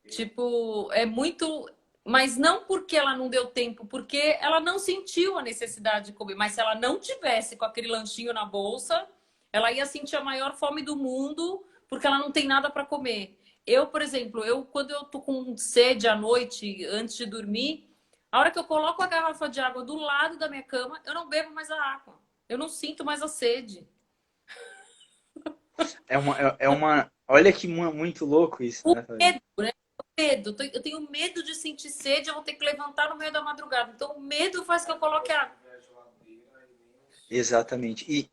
Tipo, é muito. Mas não porque ela não deu tempo, porque ela não sentiu a necessidade de comer. Mas se ela não tivesse com aquele lanchinho na bolsa, ela ia sentir a maior fome do mundo, porque ela não tem nada para comer. Eu, por exemplo, quando eu tô com sede à noite, antes de dormir, a hora que eu coloco a garrafa de água do lado da minha cama, eu não bebo mais a água. Eu não sinto mais a sede. Olha que muito louco isso, O né, Fabi? medo, né? O medo. Eu tenho medo de sentir sede, eu vou ter que levantar no meio da madrugada. Então, o medo faz que eu coloque água. Exatamente.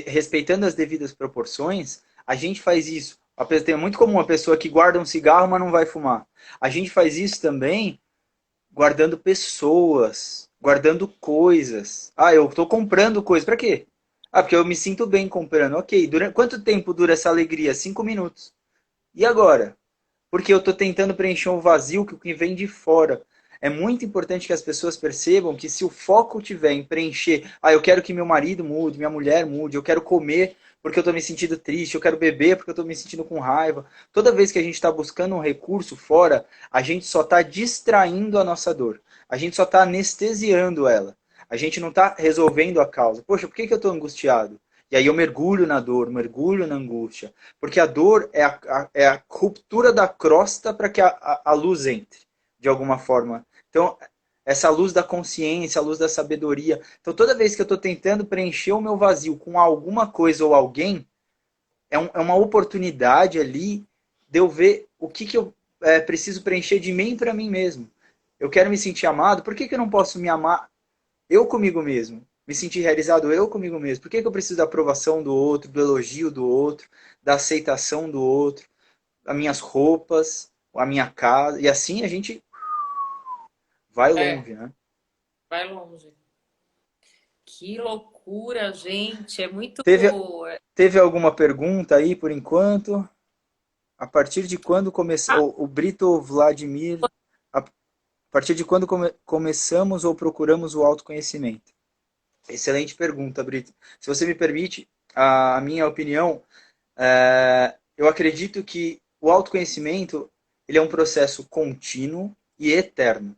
Respeitando as devidas proporções, a gente faz isso. É muito comum a pessoa que guarda um cigarro, mas não vai fumar. A gente faz isso também guardando pessoas, guardando coisas. Ah, eu estou comprando coisas. Para quê? Ah, porque eu me sinto bem comprando. Ok, quanto tempo dura essa alegria? 5 minutos. E agora? Porque eu estou tentando preencher um vazio que vem de fora. É muito importante que as pessoas percebam que se o foco tiver em preencher, eu quero que meu marido mude, minha mulher mude, eu quero comer porque eu estou me sentindo triste, eu quero beber porque eu estou me sentindo com raiva. Toda vez que a gente está buscando um recurso fora, a gente só está distraindo a nossa dor. A gente só está anestesiando ela. A gente não está resolvendo a causa. Poxa, por que eu estou angustiado? E aí eu mergulho na dor, mergulho na angústia. Porque a dor é a ruptura da crosta para que a luz entre, de alguma forma. Então, essa luz da consciência, a luz da sabedoria. Então, toda vez que eu estou tentando preencher o meu vazio com alguma coisa ou alguém, é uma oportunidade ali de eu ver o que eu preciso preencher de mim para mim mesmo. Eu quero me sentir amado, por que eu não posso me amar eu comigo mesmo? Me sentir realizado eu comigo mesmo. Por que eu preciso da aprovação do outro, do elogio do outro, da aceitação do outro, das minhas roupas, a minha casa? E assim a gente vai É, longe, né? vai longe. Que loucura, gente. É muito. Teve, teve alguma pergunta aí por enquanto? A partir de quando Ah, começou o Brito Vladimir? A partir de quando começamos ou procuramos o autoconhecimento? Excelente pergunta, Brito. Se você me permite, a minha opinião, eu acredito que o autoconhecimento ele é um processo contínuo e eterno.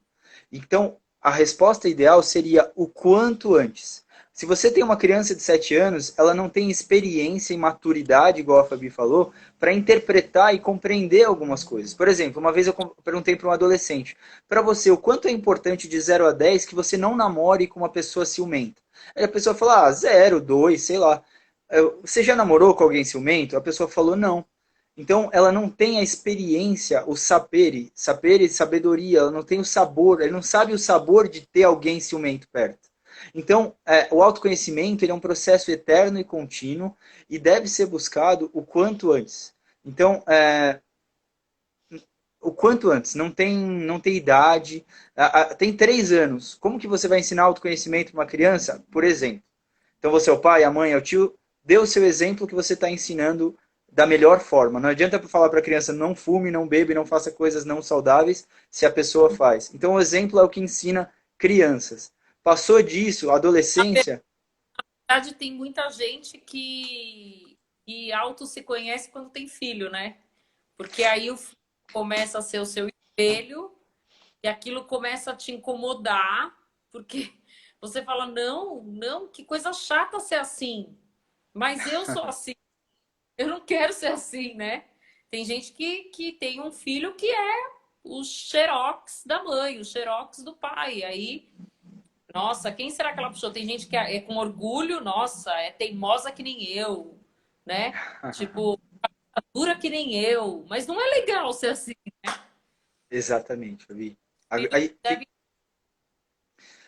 Então, a resposta ideal seria o quanto antes. Se você tem uma criança de 7 anos, ela não tem experiência e maturidade, igual a Fabi falou, para interpretar e compreender algumas coisas. Por exemplo, uma vez eu perguntei para um adolescente, para você, o quanto é importante de 0 a 10 que você não namore com uma pessoa ciumenta? Aí a pessoa falou, 0, 2, sei lá. Você já namorou com alguém ciumento? A pessoa falou, não. Então, ela não tem a experiência, o sapere, sabedoria, ela não tem o sabor, ela não sabe o sabor de ter alguém ciumento perto. Então, o autoconhecimento ele é um processo eterno e contínuo e deve ser buscado o quanto antes. Então, o quanto antes, não tem idade, tem 3 anos. Como que você vai ensinar autoconhecimento para uma criança? Por exemplo. Então você é o pai, a mãe, é o tio, dê o seu exemplo que você está ensinando da melhor forma. Não adianta falar para a criança não fume, não bebe, não faça coisas não saudáveis se a pessoa faz. Então o exemplo é o que ensina crianças. Passou disso, adolescência. Na verdade, tem muita gente que auto se conhece quando tem filho, né? Porque aí o filho começa a ser o seu espelho e aquilo começa a te incomodar, porque você fala, não, não, que coisa chata ser assim. Mas eu sou assim, eu não quero ser assim, né? Tem gente que tem um filho que é o xerox da mãe, o xerox do pai. Aí, nossa, quem será que ela puxou? Tem gente que é com orgulho, nossa, é teimosa que nem eu, né? Tipo, dura que nem eu. Mas não é legal ser assim. Exatamente, Fabi. Filho Aí deve.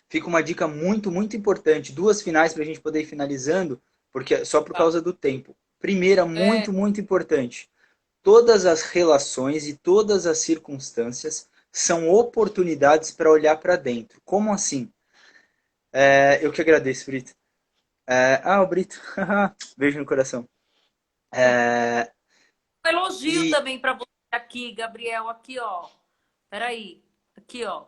fica uma dica muito, muito importante. Duas finais para a gente poder ir finalizando, porque só por causa do tempo. Primeira, É, muito, muito importante. Todas as relações e todas as circunstâncias são oportunidades para olhar para dentro. Como assim? Eu que agradeço, Brito. O Brito. Beijo no coração. É, um elogio e também para você aqui, Gabriel. Aqui, ó. Peraí. Aqui, ó.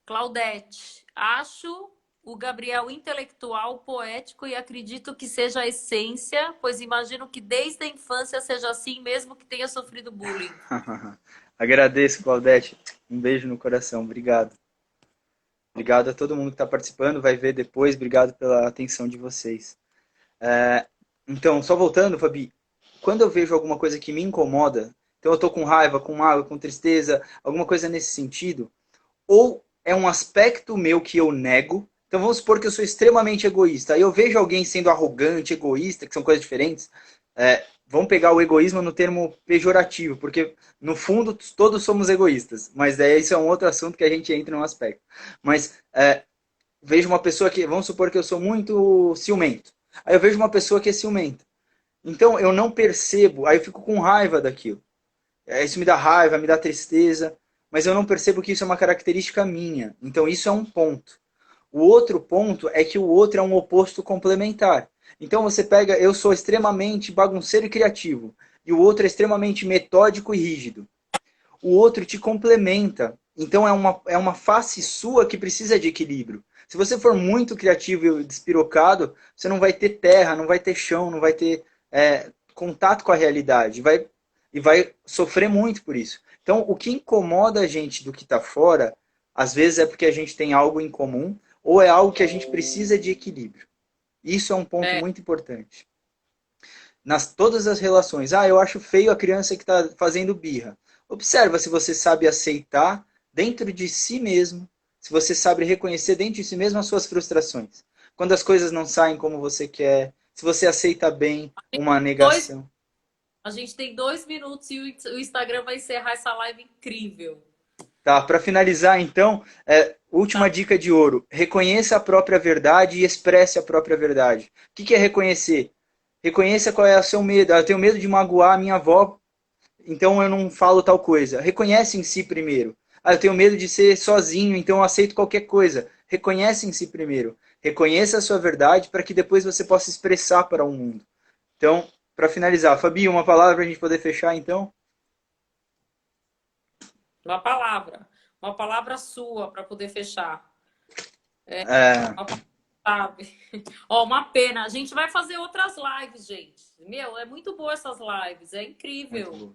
Claudete. Acho o Gabriel intelectual, poético e acredito que seja a essência, pois imagino que desde a infância seja assim, mesmo que tenha sofrido bullying. agradeço, Claudete. Um beijo no coração. Obrigado. Obrigado a todo mundo que está participando, vai ver depois. Obrigado pela atenção de vocês. Então, só voltando, Fabi, quando eu vejo alguma coisa que me incomoda, então eu estou com raiva, com mágoa, com tristeza, alguma coisa nesse sentido, ou é um aspecto meu que eu nego. Então vamos supor que eu sou extremamente egoísta. Aí eu vejo alguém sendo arrogante, egoísta, que são coisas diferentes. Vamos pegar o egoísmo no termo pejorativo, porque no fundo todos somos egoístas. Mas daí isso é um outro assunto que a gente entra num aspecto. Mas vejo uma pessoa que, vamos supor que eu sou muito ciumento. Aí eu vejo uma pessoa que é ciumenta. Então eu não percebo, aí eu fico com raiva daquilo. Isso me dá raiva, me dá tristeza, mas eu não percebo que isso é uma característica minha. Então isso é um ponto. O outro ponto é que o outro é um oposto complementar. Então você pega, eu sou extremamente bagunceiro e criativo, e o outro é extremamente metódico e rígido. O outro te complementa. Então é uma face sua que precisa de equilíbrio. Se você for muito criativo e despirocado, você não vai ter terra, não vai ter chão, não vai ter contato com a realidade. E vai sofrer muito por isso. Então, o que incomoda a gente do que está fora, às vezes é porque a gente tem algo em comum ou é algo que a gente precisa de equilíbrio. Isso é um ponto É, muito importante. Nas todas as relações. Eu acho feio a criança que está fazendo birra. Observa se você sabe aceitar dentro de si mesmo, se você sabe reconhecer dentro de si mesmo as suas frustrações. Quando as coisas não saem como você quer, se você aceita bem uma dois, negação. a gente tem 2 minutos e o Instagram vai encerrar essa live incrível. Tá, para finalizar então, última Tá? dica de ouro. Reconheça a própria verdade e expresse a própria verdade. O que é reconhecer? Reconheça qual é o seu medo. Eu tenho medo de magoar a minha avó, então eu não falo tal coisa. Reconhece em si primeiro. Eu tenho medo de ser sozinho, então eu aceito qualquer coisa. Reconhece em si primeiro. Reconheça a sua verdade para que depois você possa expressar para o mundo. Então, para finalizar, Fabi, uma palavra para a gente poder fechar então? Uma palavra. Uma palavra sua para poder fechar. É, Uma palavra, sabe? Ó, uma pena. A gente vai fazer outras lives, gente. Meu, é muito boa essas lives. É muito incrível. bom.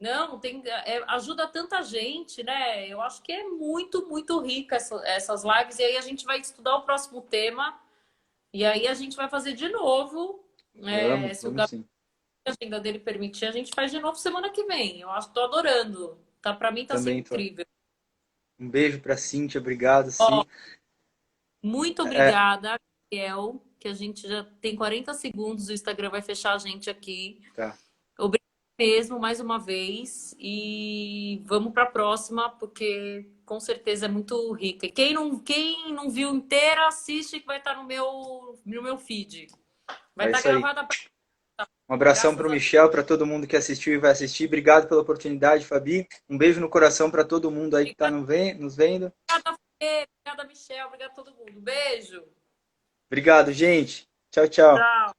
Não, tem, ajuda tanta gente, né? Eu acho que é muito, muito rica essas lives. E aí a gente vai estudar o próximo tema. E aí a gente vai fazer de novo. Se o Vamos Gabriel, sim. a agenda dele permitir, a gente faz de novo semana que vem. Eu acho que tô adorando. Tá, para mim tá sendo Também tô. incrível. Um beijo para Cíntia, obrigado, Ó, Si. muito É, obrigada, Gabriel, que a gente já tem 40 segundos, o Instagram vai fechar a gente aqui. tá. Obrigada mesmo, mais uma vez. E vamos para a próxima, porque com certeza é muito rica. E quem não viu inteira, assiste que vai estar no meu feed. Vai É estar isso aí. gravada Um abração Graças para o a Deus. Michel, para todo mundo que assistiu e vai assistir. Obrigado pela oportunidade, Fabi. Um beijo no coração para todo mundo aí que está nos vendo. Obrigada, Fê. Obrigada, Michel. Obrigada a todo mundo. Beijo. Obrigado, gente. Tchau, tchau. Tchau.